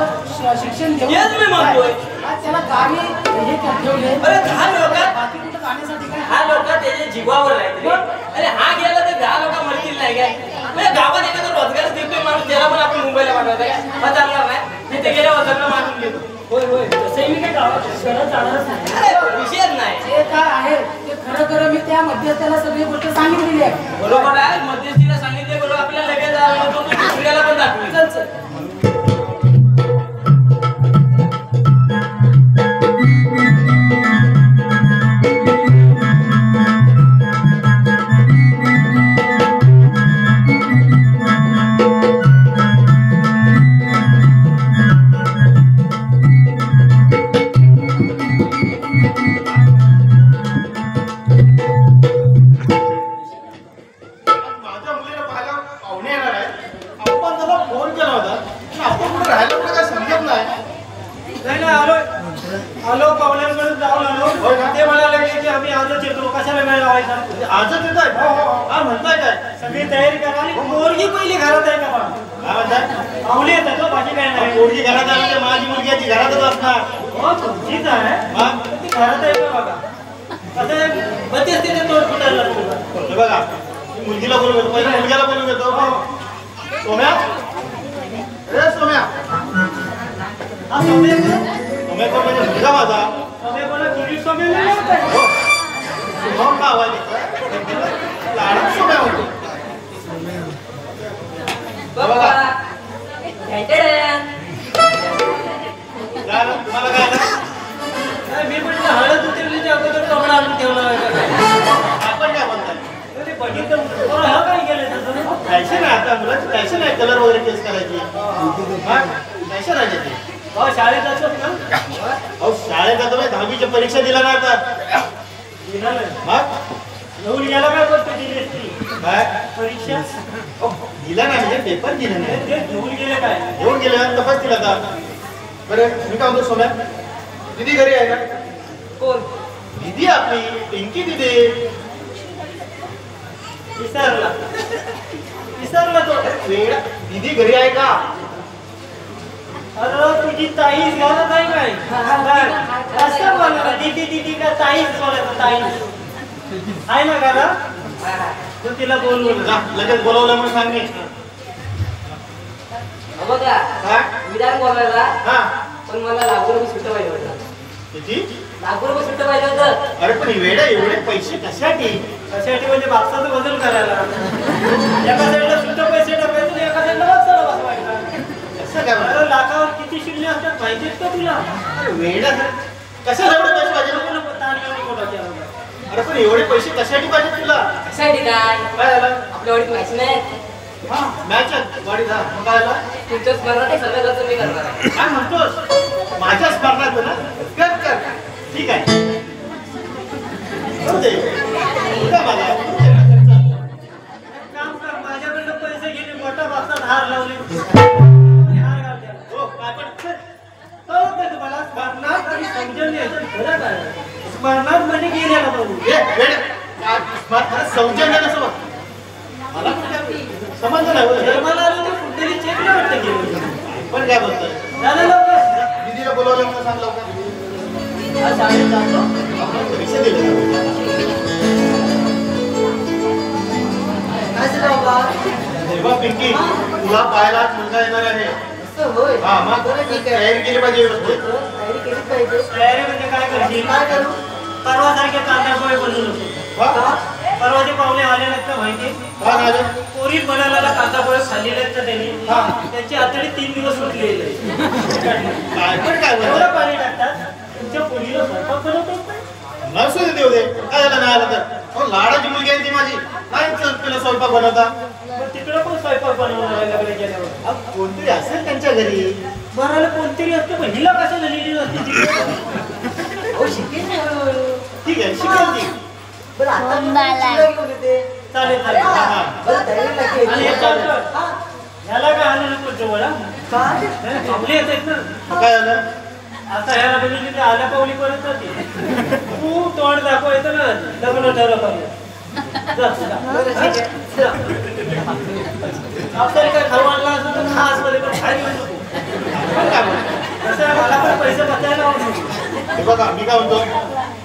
शिक्षण घेऊन हेच मी म्हणतोय. आज त्याला गावी हे ठेवले. अरे दहा लोकात बाकी कुठं जाण्यासाठी काय? हा लोक त्याच्या जीवावर राहते. अरे हा गेला तर दहा लोक मरतील नाही काय. म्हणजे गावात एखादा रोजगार देतोय माणूस त्याला पण आपण मुंबईला पाठवतो काय. हा चालणार नाही. तिथे गेल्यावर सगळं मानून घेतो. होय होय. तसंही मी काय गावात शहरात जाणारच नाही. अरे विषयच नाही. जे काय आहे ते खरं खरं मी त्या मध्यस्थाला सगळी गोष्ट सांगितलेली आहे. बरोबर आहे. मध्यस्थीला सांगितले बरोबर आपल्याला लगेच आलं तो दुसऱ्याला पण दाखवेल. चल चल. माझ्या मुलीला पाहायला पाहुणे येणार आहे. आपण त्याला फोन केला होता पण आपण कुठे राहायला कुठे काय समजत नाही. नाही आलो पाहुण्यांकडे जाऊन आलो. होय का? ते म्हणाले की आम्ही आजच येतो, कशाला वेळ लावायचा. म्हणजे आजच येत आहे. हा म्हणताय काय? सगळी तयारी करा आणि पोरगी पहिली घरात आहे का बा? काय म्हणताय? पाहुणे येतात हो, बाकी काय नाही. पोरगी घरात आहे म्हणजे माझी मुलगी आहे ती घरातच असणार. हो तुमचीच आहे. मग ती घरात आहे का बघा. आता मध्यस्थीने तोड फुटायला लागतो. हे बघा मी मुलगीला बोलून घेतो पहिले मुलग्याला बोलून घेतो. सोम्या रे सोम्या. हा सोमे सोम्या कोण म्हणजे मुलगा माझा. सोमे बोला तुझी सोमे नाही होत. हो शुभम का आवाज येतोय. लाडात सोम्या होतो. बाबा काय ना तुम्हाला काय ना नाही, मी म्हटलं हळद उतरलीच्या अगोदर कपडा आणून ठेवला आहे का काय? आपण काय म्हणताय? अरे बघितलं हा काय केलं तसं. फॅशन आहे आता काय कलर वगैरे केस करायची फॅशन आहे ते. हो शाळेत जातो ना अहो शाळेत जातो बाई, 10वीच्या परीक्षा दिला ना आता. दिला नाही. मग येऊन गेला काय बोलतो दिली असती काय परीक्षा दिला नाही म्हणजे पेपर दिला नाही. ते घेऊन गेले काय येऊन गेले ना तपास दिला आता. बरं मी काय म्हणतो सोम्या, दीदी घरी आहे का? कोण दीदी आपली पिंकी दीदी. विसरला विसरला तो वेडा, दीदी घरी आहे का? अरे तुझी ताईच घालत आहे काय असं बोलला दीदी दीदी का ताईच बोलायचं ताई आहे ना घाला तू तिला बोलवलं जा, लगेच बोलवलं म्हणून सांग मी. बघा काय? विधान बोलायला हा पण मला ₹1,00,000 सुट्ट पाहिजे होतं. किती? ₹1,00,000 सुट्ट पाहिजे होतं. अरे पण वेडा एवढे पैसे कशासाठी? कशासाठी म्हणजे बापसाचं वजन करायला एका साईडला सुद्धा पैसे टाकायचे आणि एका साईडला वाचायला बसवायचा कसं काय म्हणतो? अरे लाखावर किती शिल्ले असतात माहितीच का तुला अरे वेडा कशाला एवढे पैसे पाहिजे? नको नको ताण एवढी कोणा केला होता. अरे पण एवढे पैसे कशासाठी पाहिजे तुला? कशासाठी काय काय झालं? आपल्या वाडीत मॅच नाही हा मॅच वाढी जा. मग काय झालं? तुमच्या स्मरणात सगळं खर्च मी करणार आहे. काय म्हणतोस? माझ्या स्मरणात ना कर कर. ठीक आहे जाऊ दे. उद्या बघा. काम कर माझ्याकडनं पैसे गेले मोठा बापसात हार लावले आणि हार घालते हो, काय पण कळत नाही तुम्हाला स्मरणात आणि समजून यायचं फरक आहे स्मरणात म्हणजे गेलेला बघू ए, वेडा. काय स्मरण सौजन्य नसं मला पण काय समजलं नाही बरं. जन्माला आलं तर कुठेतरी चेक नाही वाटतं गेलं पण काय बोलतोय? झालं लवकर दीदीला बोलवलं म्हणून सांग लवकर. आज शाळेत जातो आपण परीक्षा दिली. काय झालं बाबा तेव्हा पिंकी तुला पाहायला आज मुलगा येणार आहे. असं होय हा मग बरं ठीक आहे तयारी केली पाहिजे व्यवस्थित. तयारी केली पाहिजे तयारी म्हणजे काय करशील काय करू परवासारखे कांदा पोहे बनवू नको हा? परवाचे पाहुणे आले नाहीत का माहिती हा ना रे. पोरी बनायला कांदा पोहे खाल्लेले आहेत का त्यांनी हा. त्यांची आतडी 3 दिवस सुटलेले काय पण काय एवढं बोलतोय? पाणी टाकतात तुमच्या पोरीला स्वयंपाक बनवतात का? नसू दे देऊ दे. काय झालं नाही आलं तर? अहो, लाडाची मुलगी आहे ती माझी. नाही चल तुला स्वयंपाक बनवता. मग तिकडं पण स्वयंपाक बनवणार आहे लग्न केल्यावर अहो, कोणतरी असेल त्यांच्या घरी. बराला कोणतरी असतं पण हिला कसं झालेली नसते तिकडे हो शिकेल ना हळूहळू ठीक आहे शिकवल ती. बरं आता मी तुला घेऊन येते चालेल चालेल हा, हा. हा. बरं तयारीला घे. आणि एक काम कर. हा. ह्याला काय आणू नको जवळ हा? काय हे आपले येत आहेत ना मग काय झालं? आता ह्याला बघितली ते आल्या पावली परत जाते तू तोंड दाखव येतं ना लग्न ठरवलं जा, जा. बरं ठीक आहे जा. आपल्याला काय खाऊ आणला असं तर खास मध्ये पण खायला येऊ नको. पण काय म्हणतो? कसं आहे, मला पण पैसे बचायला आवडतो हे बघा मी काय म्हणतो,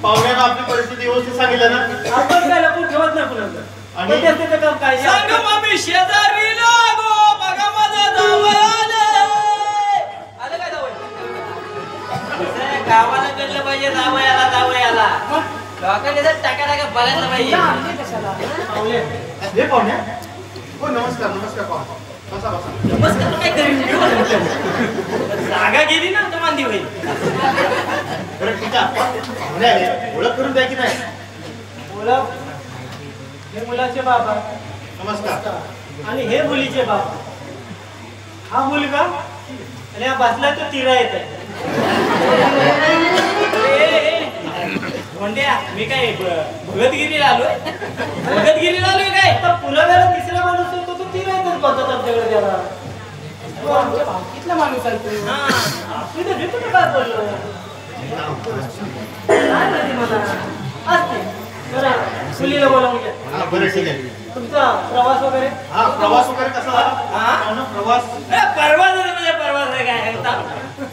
पाहुण्यानं आपली परिस्थिती व्यवस्थित सांगितलं ना. आपण काय लपून ठेवत नाही कुणाचं आणि- पण त्याचं काम काय सांग मम्मी शेजारी लागो बघा माझा जावई आले. आलं काय जावई? कसं आहे, गावाला कळलं पाहिजे जावई आला लोकांनी जर टाका बघायला पाहिजे. पाहुणे. हे पाहुण्या हो नमस्कार नमस्कार पाहुण्या. बसा बसा. नमस्कार काय करीन जागा गेली ना तर मांदी होईल. बरं ठीक आहे पाहुण्या आले. ओळख करून द्या की नाही. बोला हे मुलाचे बाबा नमस्कार. आणि हे मुलीचे बाबा हा मुलगा आणि हा बसला तो तिरा येत आहे कोंड्या मी काय भगतगिरीला आलोय काय? आता पुराव्याला तिसरा माणूस होतो तो तिरा येतच बघतात आमच्याकडे त्याला तो आमच्या भावकीतला माणूस आहे तो. हा. असू दे भेटू काय बोललो काय माहिती मला असते बरं मुलीला बोलावून घ्या हा बरं ठीक आहे. तुमचा प्रवास वगैरे हा प्रवास वगैरे कसा झाला? हा? पाहुणं, प्रवास परवाच म्हणजे परवाच आहे काय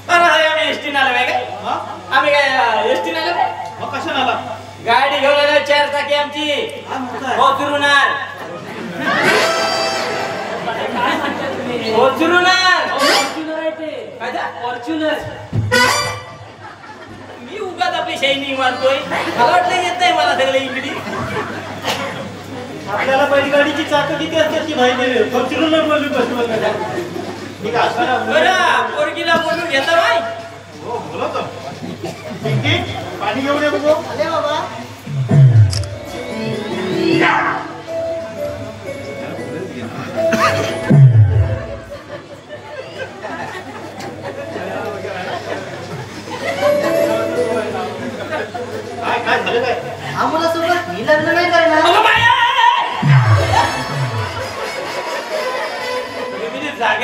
परवा आम्ही एसटी आलो काय हा आम्ही काय एसटी आलो मग कशाने आला? गाडी घेऊन आलो 4 चाकी आमची हा मग काय? ओझरुणार फॉर्च्युनर आहे ते. काय झालं? फॉर्च्युनर मी उगाच आपली शैनी मारतोय मला वाटलं येत नाही मला सगळं इंग्लिश. आपल्याला बैलगाडीची चाकं किती असतात ती माहिती नाही फॉर्च्युनर बोलली बसलो ठीक आहे असं. बरं पोरगीला बोलून घेता बाई. हो बोलवतो. पिंकी पाणी घेऊन ये बघू. आले बाबा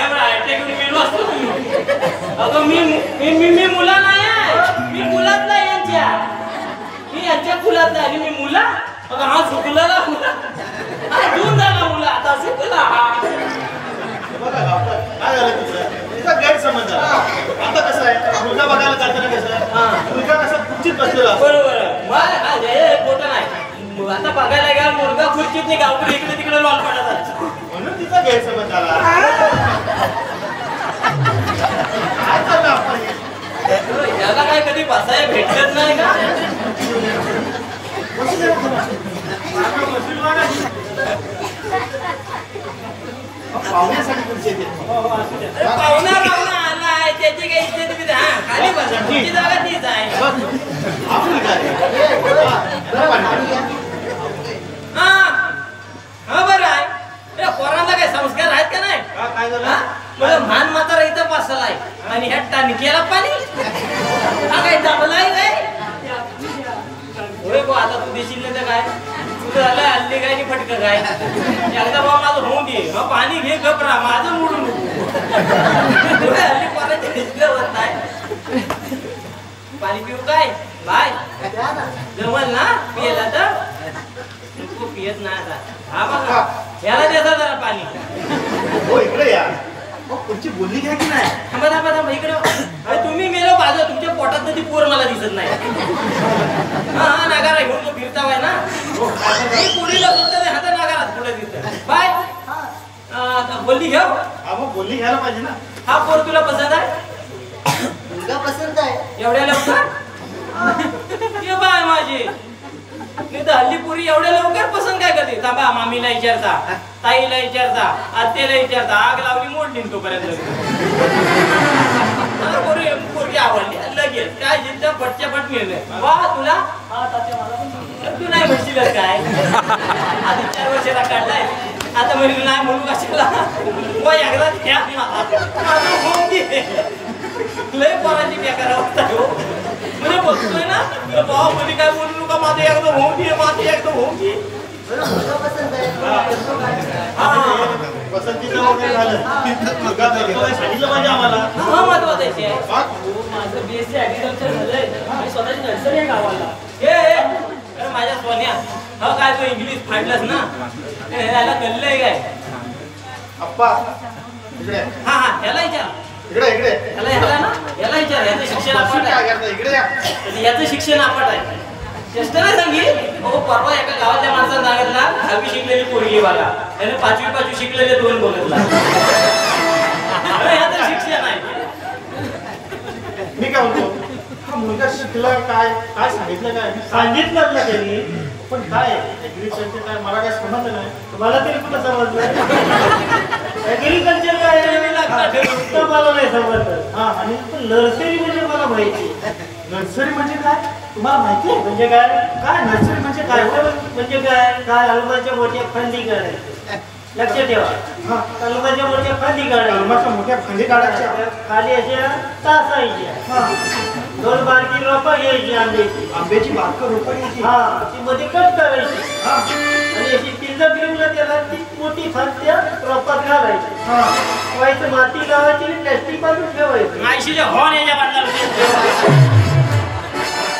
जाग्यावर अटॅक येऊन मेलो असतो अगं मी मुला नाही आहे मी मुलात नाही यांच्या मी यांच्या मुलात नाही मी मुला अगं हा चुकला ना मुला हा दूर झाला मुला आता चुकला काय झालं तुझा गैरसमज झाला आता कसं आहे मुलगा बघायला जाताना कसं मुलगा कसा खुर्चीत बसलेला बरोबर खोटं नाही आता बघायला गेला मुलगा खुर्चीत नाही गावकरी इकडे तिकडे लॉल पडत म्हणून तिचा गैरसमज झाला काय चाललं आपण याला काय कधी बसाय भेटत नाही का पाहुण्यासाठी खुर्ची येते पाहुणा आलाय त्याची काही इज्जत तुम्ही खाली बसा तुमची जागा तीच आहे हा बरं आहे पोरांना काही संस्कार आहेत का नाही काय झालं मला भान म्हातारा इथं बसलाय आणि ह्या टाणकीला पाणी हा काय जमलाय काय होय गो आता तू देशील नाही तर काय तुझं झालंय हल्ली काय की फटकं काय एकदा बाबा माझं होऊन दे मग पाणी घे गपरा माझं मोडून हल्ली पोराचे दिसलं होत नाही पाणी पिऊ काय बाय जमल ना पियला तर तू पियत नाही आता हा बघा याला देता जरा पाणी हो इकडे या खुर्ची बोलली घ्या की नाही थांबा थांबा थांबा इकडं तुम्ही मेलो बाजू तुमच्या पोटात ती पोर मला दिसत नाही हा हा नागारा घेऊन तो फिरतावाय ना पुढील हाता नागारात पुढे दिसत बाय बोलली घेऊ हा मग बोलली घ्यायला पाहिजे ना हा पोर तुला पसंत आहे मुलगा पसंत आहे एवढ्या लवकर ये बाय माझी नाही तर हल्ली पुरी एवढ्या लवकर पसंत काय करते थांबा मामीला विचारता ताईला विचारता आत्याला विचारता आग लावली मोडली तोपर्यंत पोरगी आवडली लगेच काय जिंकता पटच्या पट मिळलं वा तुला तू नाही म्हणशीलच काय आधी 4 वर्षाला काढलाय आता म्हणजे नाही म्हणू कशाला व एकदा घ्या माझं होऊन घे लय पोरांची बेकार अवस्था हो म्हणजे बघतोय ना बाबा मध्ये काय बोलू नका माझं एकदम होऊन घे माझं एकदम होऊन घे मुलगा पसंत आहे पसंतीचं वगैरे झालं मुलगा सांगितलं पाहिजे आम्हाला हा महत्वाचं आहे माझं बीएससी ऍग्रिकल्चर झालंय आणि स्वतःची नर्सरी आहे गावाला हे माझ्या सोन्या हो काय तू इंग्लिश फाडलंस ना याला कळलंय काय अप्पा इकडे हा हा ह्याला विचार इकडे ह्याला ना याला विचार याचं शिक्षण आपट काय करता इकडे या आहे याचं शिक्षण आपट आहे चेष्टा नाही सांगी हो परवा एका गावातल्या माणसानं सांगितला 10वी शिकलेली पोरगी बघा त्याने 5वी शिकलेले 2 बघितला याचं शिक्षण आहे मी काय म्हणतो हा मुलगा शिकला काय काय सांगितलं काय सांगितलं ना त्यांनी पण काय ऍग्रिकल्चर काय मला काय समजलं नाही तुम्हाला तरी कुठं समजलं ऍग्रिकल्चर काय तर मला नाही समजलं हा आणि नर्सरी म्हणजे मला माहिती नर्सरी म्हणजे काय तुम्हाला माहिती आहे म्हणजे काय काय नर्सरी म्हणजे काय म्हणजे काय अलमाच्या मोठ्या फांदी काढायच्या लक्षात ठेवा हा अलमाच्या मोठ्या फांदी काढायच्या कलमाच्या मोठ्या फांदी काढायच्या खाली अशा तासायच्या हा 2 बारकी रोपं घ्यायची आंब्याची आंब्याची बारकं रोपं घ्यायची हा ती मध्ये कट करायची हा आणि अशी पिंजं फिरवलं त्याला ती मोठी फांद त्या रोपात घालायची हा व्हायचं माती लावायची प्लॅस्टिक बांधून ठेवायची मायशीच्या हॉर्न याच्या बाजूला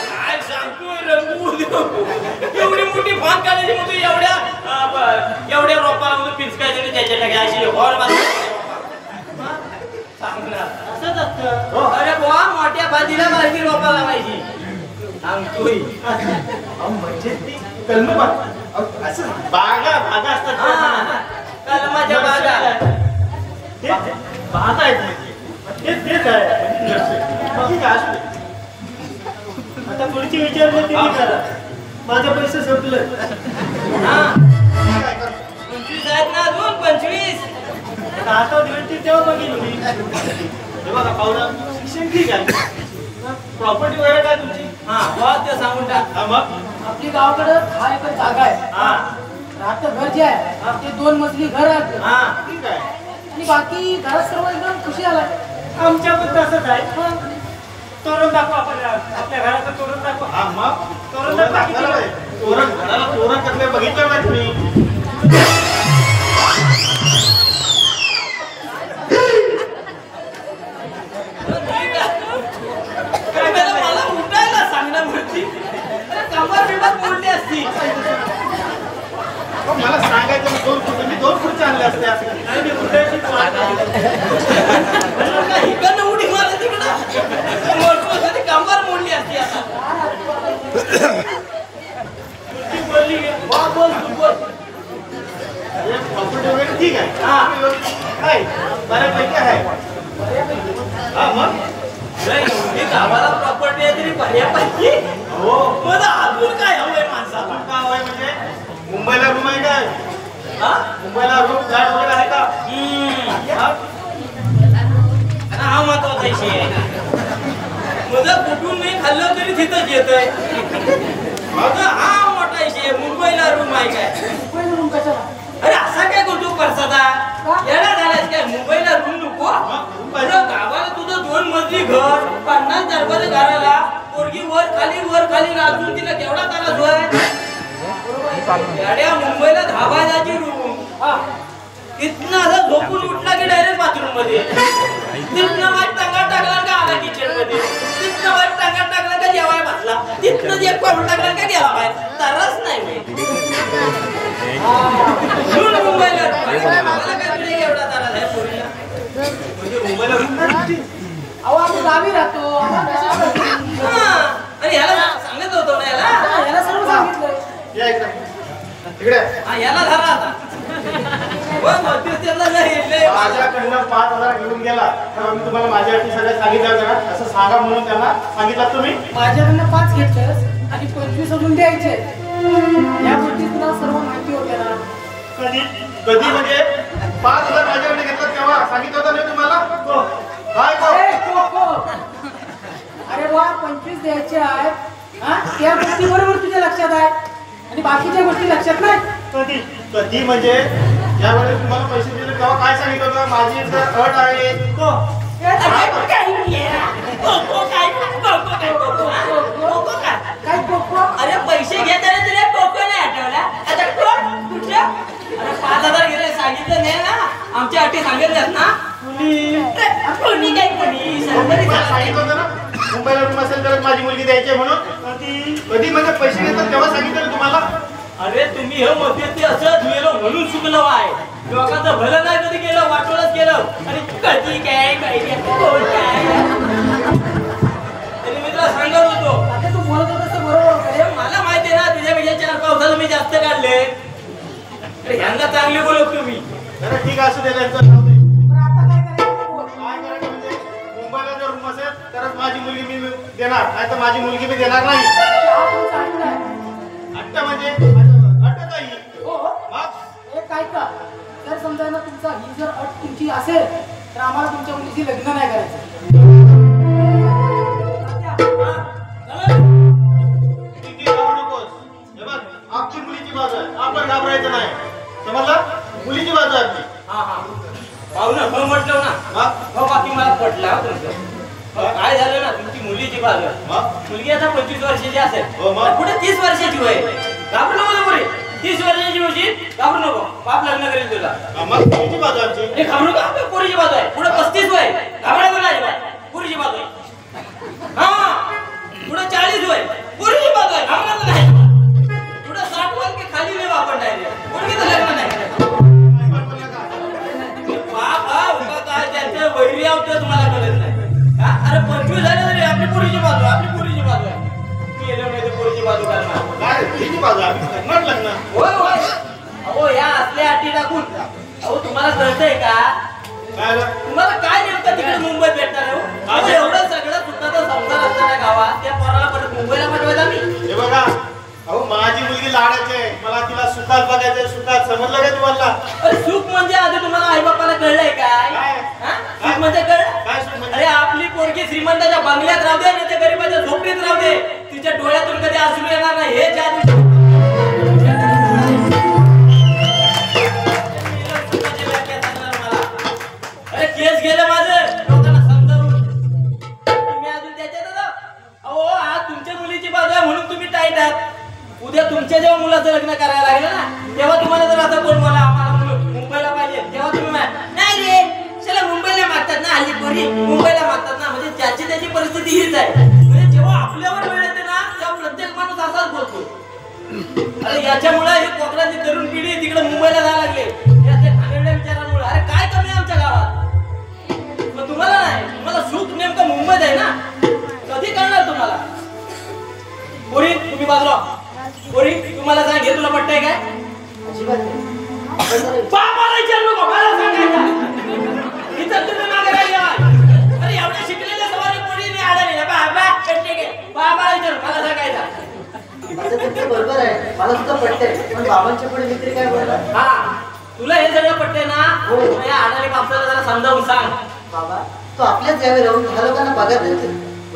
काय सांगतोय एवढी मोठी फान काढायची मग तू एवढ्या रोपाला मग पिचकायचं त्याच्या टाकी अशी हॉर्न असंच असतं अरे बुवा मोठ्या फांदीला बारकी रोपा लावायची सांगतोय म्हणजे ती कलम असं बागा असतात कलमाच्या बागा बागा आहेत तेच आहे ठीक आहे असू दे. आता पुढची विचारलं तुम्ही करा माझं पैसे संपलं हा काय कर 25 आहेत ना अजून 25 आता भेटते तेव्हा बघितली हे बघा पाहुणा शिक्षण ठीक आहे प्रॉपर्टी वगैरे काय तुमची हा बुवा ते सांगून टाक हा मग आपली गावाकडे 6 एकर जागा आहे हा राहतं घर जे आहे ते 2 मजली घर आहे हा ठीक आहे आणि बाकी घरात सर्व एकदम खुशी आला आमच्या पण तसंच आहे तोरण दाखवा आपल्या घराचं तोरण दाखवा हा मग तोरण तोरण दाखवा किती दाखवायला पाहिजे. तोरण घराला तोरण कसलं बघितलं नाही तुम्ही असत्या. नाही, मी कुठेशीच वाट नाही. इकडनं उडी मारली तिकडं मोठं असं कंबर मोडली असती आता. ती बोलली की, वा, बोल तू बोल. प्रॉपर्टी वगैरे ठीक आहे. हा. काय बऱ्यापैकी आहे. हा मग नाही, एवढी गावाला प्रॉपर्टी आहे तरी पर्यापायची. हो मला अजून काय हवंय माणसाला? आपण का हवंय म्हणजे मुंबईला रूम आहे काय? हा? मुंबईला रूम फ्लॅट वगैरे आहे का? हा? हा महत्वाचा विषय आहे. माझं कुठून मी खाल्लं तरी तिथंच येतंय. माझा हा मोठा विषय आहे. मुंबईला रूम आहे काय? पहिलं रूम कशाला? अरे असा काय करतो परसादा? येणार झालास काय? मुंबईला रूम नको? अरे गावाला तुझं 2 मजली घर, 50 दरवाजे घराला, पोरगी वर खाली राजून तिला केवढा तारा जोय? येड्या मुंबईला 10 बाजाची रूम. तिथनं असं झोपून उठला की डायरेक्ट बाथरूम मध्ये. तिथनं वाट टांगा टाकला का आला किचन मध्ये. तिथनं वाट टांगा टाकला का जेवाय बसला. तिथनं एक पाऊल टाकला का गेला बाहेर. तरच नाही म्हणून मुंबईला मला काय तुला एवढा तारा आहे पोरीला? म्हणजे मुंबईला रूम अहो आम्ही गावी राहतो. आम्हाला कशाला पाहिजे? हा. आणि ह्याला सांगत होतो ना याला. याला सर्व सांगितलंय. या इकडे इकडे हा, याला धरा आता. हो, मध्यस्थीला नाही येतले. माझ्याकडनं 5,000 घेऊन गेला तर मी तुम्हाला माझ्यासाठी सगळं सांगितलं होतं ना, असं सांगा म्हणून त्यांना सांगितलं तुम्ही. माझ्याकडनं 5 घेतलंस आणि 25 अजून द्यायचे. या गोष्टी तुला सर्व माहिती होत्या ना. कधी कधी म्हणजे 5,000 माझ्याकडे घेतलं तेव्हा सांगितलं होतं नाही तुम्हाला? हो. काय अरे को? को. अरे वा 25 द्यायचे आहेत. हा त्या गोष्टी बरोबर तुझ्या लक्षात आहे आणि बाकीच्या गोष्टी लक्षात नाही. कधी कधी म्हणजे ज्यावेळेस तुम्हाला पैसे दिले तेव्हा काय सांगितलं होतं? माझी एक अट आहे. को. अरे, काही नाहीये. कोको काय? कोको काय? कोको, हा? कोको काय? काय कोको? अरे पैसे घेताना तुला कोको नाही आठवला? आता कोण? कुठलं? अरे 5,000 गेले सांगितलं नाही ना? आमच्या अटी सांगितल्यात ना? कोणी काय कोणी सरकारी मला झाला. सांगितलं होतं ना मुंबईला रूम असेल तर माझी मुलगी द्यायची आहे म्हणून. कधी कधी म्हणजे पैसे घेतात तेव्हा सांगितलं ना तुम्हाला? अरे तुम्ही हे मध्यस्थी असं गेलो म्हणून चुकलो आहे. लोकांचं भलं नाही कधी केलं, वाटोळच केलं. आणि कधी काय कोण काय तरी मी तुला सांगत होतो. आता तू बोलत होतास ते बरोबर होतं. अरे मला माहिती आहे ना तुझ्यापेक्षा 4 पावसाला मी जास्त काढले. अरे ह्यांना चांगले बोलत तुम्ही. अरे ठीक आहे असू दे त्यांचं नाव दे. पण आता काय करायचं ते बोल. काय करायचं म्हणजे मुंबईला जर रूम असेल तरच माझी मुलगी मी देणार, नाही तर माझी मुलगी मी देणार नाही. हा तुमचा हट्ट आहे. अट्ट म्हणजे अट्ट काही हो. मग एक काय का जर समजा ना तुमचा ही जर अट तुमची असेल तर आम्हाला तुमच्या मुलीशी लग्न नाही करायचं. किती घाबरू नकोस. हे बघ आपली मुलीची बाजू आहे, आपण घाबरायचं नाही. समजलं? मुलीची बाजू आहे आपली. हा हा पाहुणं हो म्हटलं ना. मग हो बाकी मला पटलं हा तुमचं. काय झालं ना तुमची मुलीची बाजू आहे. मग मुलगी आता 25 वर्षाची असेल. हो मग? तर पुढे 30 वर्षाची होय. घाबरू नको पुढे. 30 वर्षाची होशी घाबरू नको. बाप लग्न करेल तुला. मग मुलीची बाजू आमची. अरे घाबरू का? आपल्या पोरीची बाजू आहे. पुढे 35 वय घाबरायचं नाही बा. पोरीची बाजू आहे. हा पुढे 40 वय पोरीची बाजू आहे. घाबरायचं नाही. पुढे 60 वय की खाली लेवा आपण डायरेक्ट. पोरगीचं लग्न नाही. बाप हा उभा काय त्याचे वैरी आवते तुम्हाला कळत नाही. हा? अरे 25 झाले तरी आपली पोरीची बाजू आहे. आपली पोरीची बाजू आहे. केलं नाही तर पोरीची बाजू करणार. काय मुलीची बाजू आम्ही करणार लग्न. होय होय. अहो या असल्या अटी टाकून अहो तुम्हाला कळतंय का? काय झालं? तुम्हाला काय नेमकं तिकडे मुंबईत भेटणार आहे हो? अहो, एवढं सगळं सुखाचा संसार असताना गावात त्या पोराला परत मुंबईला पाठवायचा मी. हे बघा अहो माझी मुलगी लाडाची आहे, मला तिला सुखात बघायचंय. सुखात समजलं का तुम्हाला? अरे सुख म्हणजे आधी तुम्हाला आई बापाला कळलंय काय? काय? हा? सुख म्हणजे कळलं? काय सुख म्हणजे? अरे आपली पोरगी श्रीमंताच्या बंगल्यात राहू दे, नाही तर गरीबाच्या झोपडीत राहू दे, तिच्या डोळ्यातून कधी अश्रू येणार नाही. हे ज्या दिवशी अरे केस गेलं माझं लोकांना समजावून. तुम्ही अजून त्याच्यात आहात? अहो आज तुमच्या मुलीची बाजू आहे म्हणून तुम्ही टाईट आहात. उद्या तुमच्या जेव्हा मुलाचं लग्न करायला लागलं ना तेव्हा तुम्हाला जर आता कोण बोला आम्हाला मुंबईला पाहिजे तेव्हा तुम्ही नाही रे चला मुंबईला मागतात ना हल्ली पोरी मुंबईला मागतात ना. म्हणजे ज्याची त्याची परिस्थिती हीच आहे. म्हणजे जेव्हा आपल्यावर वेळ येते ना तेव्हा प्रत्येक माणूस असाच बोलतो. अरे याच्यामुळे हे कोकणाची तरुण पिढी तिकडे मुंबईला जायला लागले. या ते खाण्यापिण्याच्या मुंबईत आहे ना, कधी कळणार तुम्हाला? पोरी तुम्ही बाजूला. पोरी तुम्हाला सांग, हे तुला पटतंय काय? अजिबात नाही. बाबाला विचारू नको, मला सांगायचं. इथं तुम्ही मागे राहिला. अरे एवढ्या शिकलेल्या सवारी पोरीने आढळले ना, बाबा पटते काय? बाबाला विचारू, मला सांगायचं. माझं तुमचं बरोबर आहे, मला सुद्धा पटतंय, पण बाबांच्या पुढे मित्री काय बोलणार? हा, तुला हे सगळं पटतंय ना? हो. या आणाले कापसाला जरा समजावून सांग. बाबा, तो आपल्याच गावी राहून ह्या लोकांना पगार देतोय.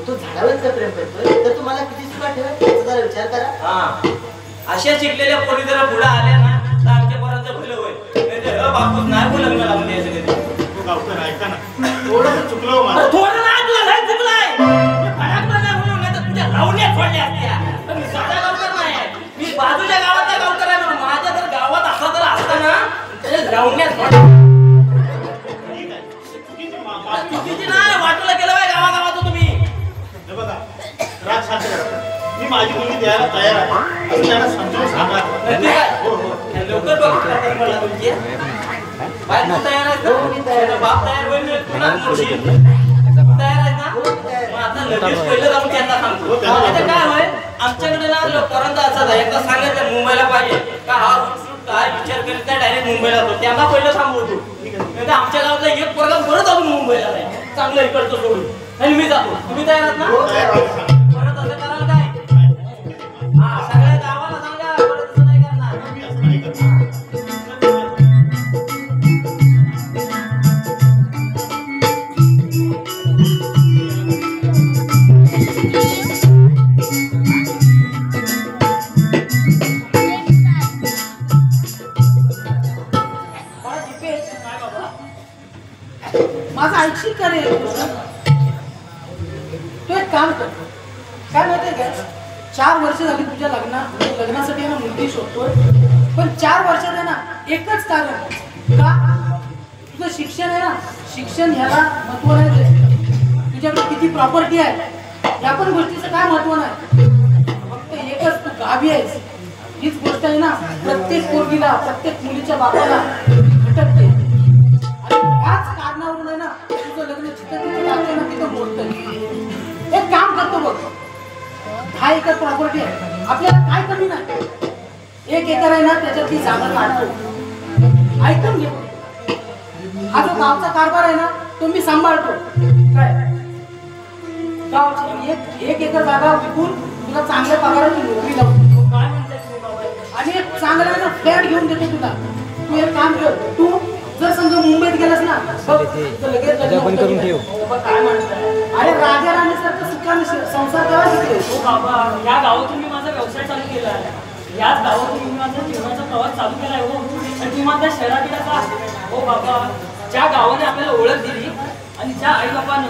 तो झाडावरच का प्रेम करतोय? तर तुम्हाला किती सुखात ठेवेल याचा जरा विचार करा. हा, अशा शिकलेल्या पोरी जरा पुढे आल्या ना, तर आमच्या पोरांचं भलं होईल. नाहीतर बापूस नाही बोल लग्न लावून द्यायचं कधी. तो गावकर ऐका ना, थोडंसं चुकलं हो माझं. थोडं नाही, तुला लय चुकलंय. मी फटाकडा नाही म्हणून, नाही तर तुझ्या लावण्या फोडल्या असत्या. पण मी स्वतः गावकर नाही, मी बाजूच्या गावातला गावकर आहे म्हणून. माझ्या जर गावात असा जर असता ना, त्याच्या लावण्यात फोडल्या. ठीक आहे. चुकीची माफी चुकीची नाही, वाटोला केलं बाय गावागावाचं तुम्ही. हे बघा, राग शांत करा. मी माझी मुलगी द्यायला तयार आहे असं त्यांना समजावून सांगा. नक्की काय? हो हो. लवकर बघ मला तुमची. बाय तू तयार आहेस हो, मी तयार ना? आहे. बाप तयार होईल, तुला मोडशील. तयार आहेस ना? हो, मी तयार आहे. मग आता लगेच पहिलं जाऊन त्यांना सांगतो. हो, त्यांना आता काय होय, आमच्याकडे ना लोकांचा असा आहे, एकदा सांगायचं मुंबईला पाहिजे का हा उठसूट काय विचार करीत नाही, डायरेक्ट मुंबईला जातो. त्यांना पहिलं सांगतो. नाही तर आमच्या गावातला एक पोरगा परत अजून मुंबईला जाईल. चांगलं इकडचं सोडून. आणि मी जातो. तुम्ही तयार आहात ना? हो, तयार आहे. सांगा. परत असं कराल काय? हा, सगळ्या गावाला सांगा, परत असं नाही करणार. मी असं नाही करणार. बाळा दीपेश, माझं ऐकशील का रे? तू एक काम कर, काय माहितीये का, 4 वर्ष झाली तुझ्या लग्नासाठी ना मुलगी शोधतोय. पण 4 वर्षात आहे ना एकच कारण का, तुझं शिक्षण आहे ना, शिक्षण ह्याला महत्व नाही देत. तुझ्याकडे किती प्रॉपर्टी आहे या पण गोष्टीचं काय महत्व नाही. फक्त एकच, तू गावी आहेस. हीच गोष्ट आहे ना प्रत्येक पोरगीला, प्रत्येक मुलीच्या बापाला भटकते. आणि याच कारणावरून आहे ना तुझं लग्न जिथं तिथं लागतं ना तिथं मोडतं. एक काम करतो बघ, 10 एकर प्रॉपर्टी आहे, आपल्याला काय कमी नाही. 1 एकर आहे ना त्याच्यात ती जागा काढतो. ऐकून घे, हा जो गावचा कारभार आहे ना तो मी सांभाळतो. काय गावची 1 एकर जागा विकून तुला चांगल्या पगाराची नोकरी लावतो. काय म्हणते तुम्ही बाबा? आणि एक चांगला आहे ना फ्लॅट घेऊन देतो तुला. तू एक काम कर, तू जर समजा मुंबईत गेलास ना, बघ तर लगेच लग्न करून ठेव. काय म्हणताय? अरे राजा राणीसारखं सुखाने संसार करा तिथे. हो बाबा, या गावातून मी माझा व्यवसाय चालू केला आहे. याच गावातून मी माझा जीवनाचा प्रवास चालू केला आहे. हो, आणि तुम्ही माझ्या शहरात गेला का? हो बाबा, ज्या गावाने आपल्याला ओळख दिली आणि ज्या आईबापानं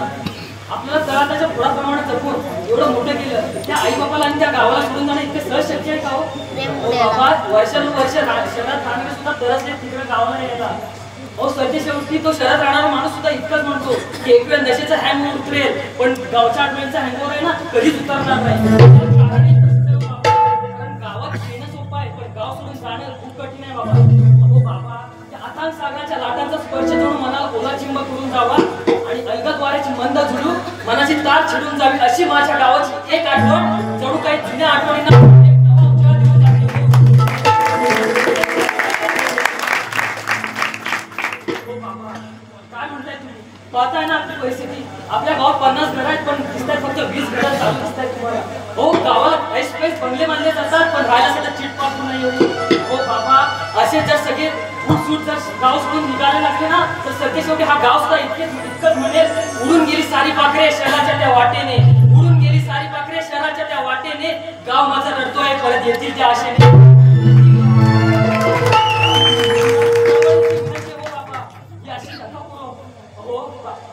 आपल्याला तळाच्या फुडाप्रमाणे जपून एवढं मोठं केलं, त्या आईबापाला आणि त्या गावाला सोडून जाणं इतके सहज शक्य आहे का? हो बाबा, वर्षानुवर्ष शहरात राहणारे सुद्धा तरच तिकडे गावाला यायला. अहो सध्या शेवटी तो शहरात राहणारा माणूस सुद्धा इतकंच म्हणतो की एक वेळ नशेचा हँगओव्हर उतरेल, पण गावच्या आठवणीचा हँगओव्हर आहे ना कधीच उतरणार नाही. कारण एक तसंच आहे बाबा. कारण गावात येणं सोपं आहे, पण गाव सोडून जाणं खूप कठीण आहे बाबा. अहो बाबा, त्या अथांग सागराच्या लाटांचा स्पर्श करून मनाला ओला चिंब करून जावा आणि अलगद वाऱ्याची मंद झुलून मनाची तार छिडून जावी, अशी माझ्या गावाची एक आठवण जणू काही जुन्या आठवणींना एक नवा उजाळा देऊन जाते. काय म्हणताय तुम्ही? पाहताय ना आपली परिस्थिती. आपल्या गावात 50 घर आहेत, पण दिसतात फक्त 20 घरं चालू दिसतात तुम्हाला. हो, गावाला पैस बंगले बांधले जातात, पण राहायला चिटपाट नाही होती. हो बाबा, असे जर सगळे उठसूट जर गाव सोडून निघायला लागले ना, तर सध्या शेवटी हा गाव सुद्धा इतकंच म्हणेल, उडून गेली सारी पाखरे शहराच्या त्या वाटेने, उडून गेली सारी पाखरे शहराच्या त्या वाटेने, गाव माझा रडतोय परत येतील त्या आशेने.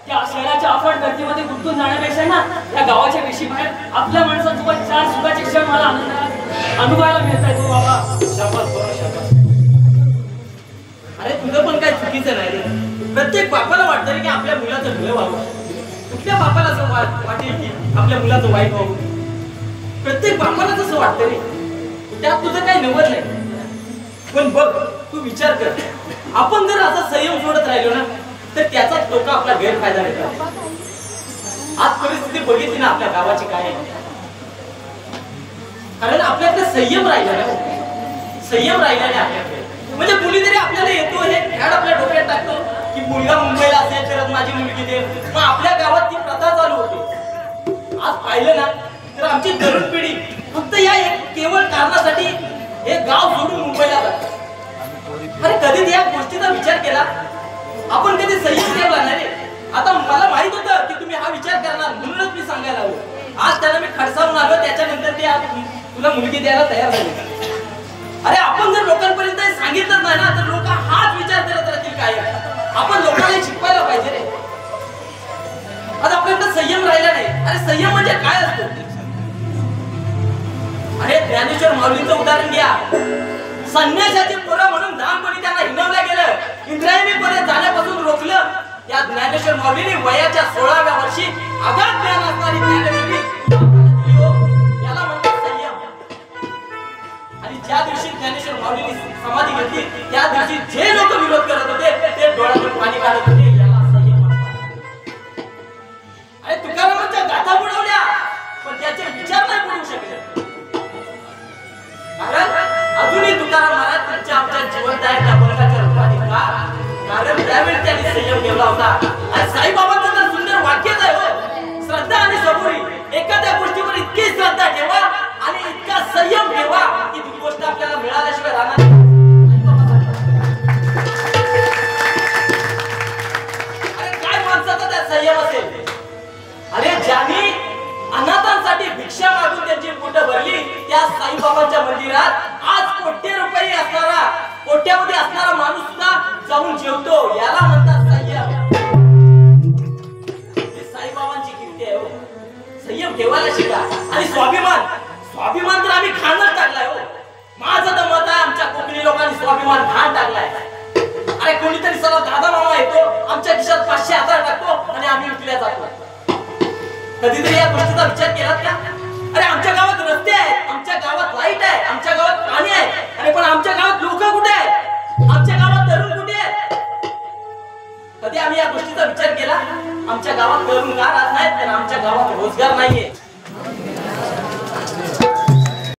त्या शहराच्या अफाट गर्दीमध्ये गुंतून जाण्यापेक्षा ना या गावाच्या वेशी बाहेर आपल्या माणसासोबत 4 सुखाचे क्षण मला आनंद अनुभवायला मिळत आहे. तो बाबा शाबास बरं, शाबास. अरे तुझं पण काय चुकीचं नाही रे. प्रत्येक बापाला वाटतं रे की आपल्या मुलाचं भलं व्हावं. कुठल्या बापाला असं वाटेल की आपल्या मुलाचं वाईट व्हावं? प्रत्येक बापाला तसं वाटतं रे. त्यात तुझं काही नवत नाही. पण बघ, तू विचार कर, आपण जर असा संयम सोडत राहिलो ना तर त्याचाच लोक आपला गैरफायदा घेतात. आज परिस्थिती बघितली ना आपल्या गावाची काय आहे. कारण आपल्याकडे संयम राहिला नाही, संयम राहिला नाही आपल्याकडे. म्हणजे मुलीतरी आपल्याला येतो हे फॅड आपल्या डोक्यात टाकतो की मुलगा मुंबईला असेल तरच माझी मुलगी दे. मग आपल्या गावात ती प्रथा चालू होती. आज पाहिलं ना तर आमची तरुण पिढी फक्त या केवळ कारणासाठी हे गाव सोडून मुंबईला जाते. अरे कधी या गोष्टीचा विचार केला आपण, कधी संयम ठेवला नाही रे. आता मला माहित होतं की तुम्ही हा विचार करणार म्हणूनच मी सांगायला आलो. आज त्याला मी खडसावून आलो, त्याच्यानंतर ते तुला मुलगी द्यायला तयार झाली. अरे आपण जर लोकांपर्यंत सांगितलं नाही ना तर लोक हाच विचार करत राहतील काय. आपण लोकांना शिकवायला पाहिजे रे. आज आपल्याकडे संयम राहिला नाही. अरे संयम म्हणजे काय असतो. अरे ज्ञानेश्वर माऊलींचं उदाहरण घ्या. संन्यासाची पोरं म्हणून लहानपणी त्यांना हिणवलं गेलं, इंद्रायणीपर्यंत जाण्यापासून रोखलं. त्या ज्ञानेश्वर माऊलीने वयाच्या 16व्या वर्षी अगाध ज्ञान असणारी ज्ञानेश्वरी याला म्हणतात संयम. आणि ज्या दिवशी ज्ञानेश्वर माऊलीने समाधी घेतली त्या दिवशी जे लोक विरोध करत होते ते डोळ्यातून पाणी काढत होते. याला संयम म्हणतात. अरे तुकारामांच्या गाथा बुडवल्या पण त्याचे विचार नाही बुडवू शकले. कारण अजूनही तुकाराम महाराज तुमच्या आमच्या जिवंत आहेत त्या बंधाच्या रूपाने का. कारण त्यावेळी त्यांनी संयम ठेवला होता. आणि साईबाबांचं तर सुंदर वाक्यच आहे हो, श्रद्धा आणि सबुरी. एखाद्या गोष्टीवर इतकी श्रद्धा ठेवा आणि इतका संयम ठेवा की ती गोष्ट आपल्याला मिळाल्याशिवाय राहणार नाही. अरे काय माणसाचा त्या संयम असेल. अरे ज्यांनी अनाथांसाठी भिक्षा मागून त्यांची पोटं भरली त्या साईबाबांच्या मंदिरात आज कोट्यवधी असणारा माणूस सुद्धा जाऊन जेवतो. याला म्हणतात संयम. ही साईबाबांची कीर्ती आहे हो. संयम ठेवायला शिका. आणि स्वाभिमान तर आम्ही खाणच टाकलाय हो. माझं तर मत आहे आमच्या कोकणी लोकांनी स्वाभिमान खाण टाकलाय. अरे कोणीतरी सर्व दादा मामा येतो आमच्या खिशात 500,000 टाकतो आणि आम्ही विकल्या जातो. कधीतरी या गोष्टीचा विचार केलात का. अरे आमच्या गावात रस्ते आहेत, आमच्या गावात लाईट आहे, आमच्या गावात पाणी आहे. अरे पण आमच्या गावात लोक कुठे आहेत, आमच्या गावात तरुण कुठे आहेत. कधी आम्ही या गोष्टीचा विचार केला. आमच्या गावात तरुण का राहत नाहीत तर आमच्या गावात रोजगार नाहीये.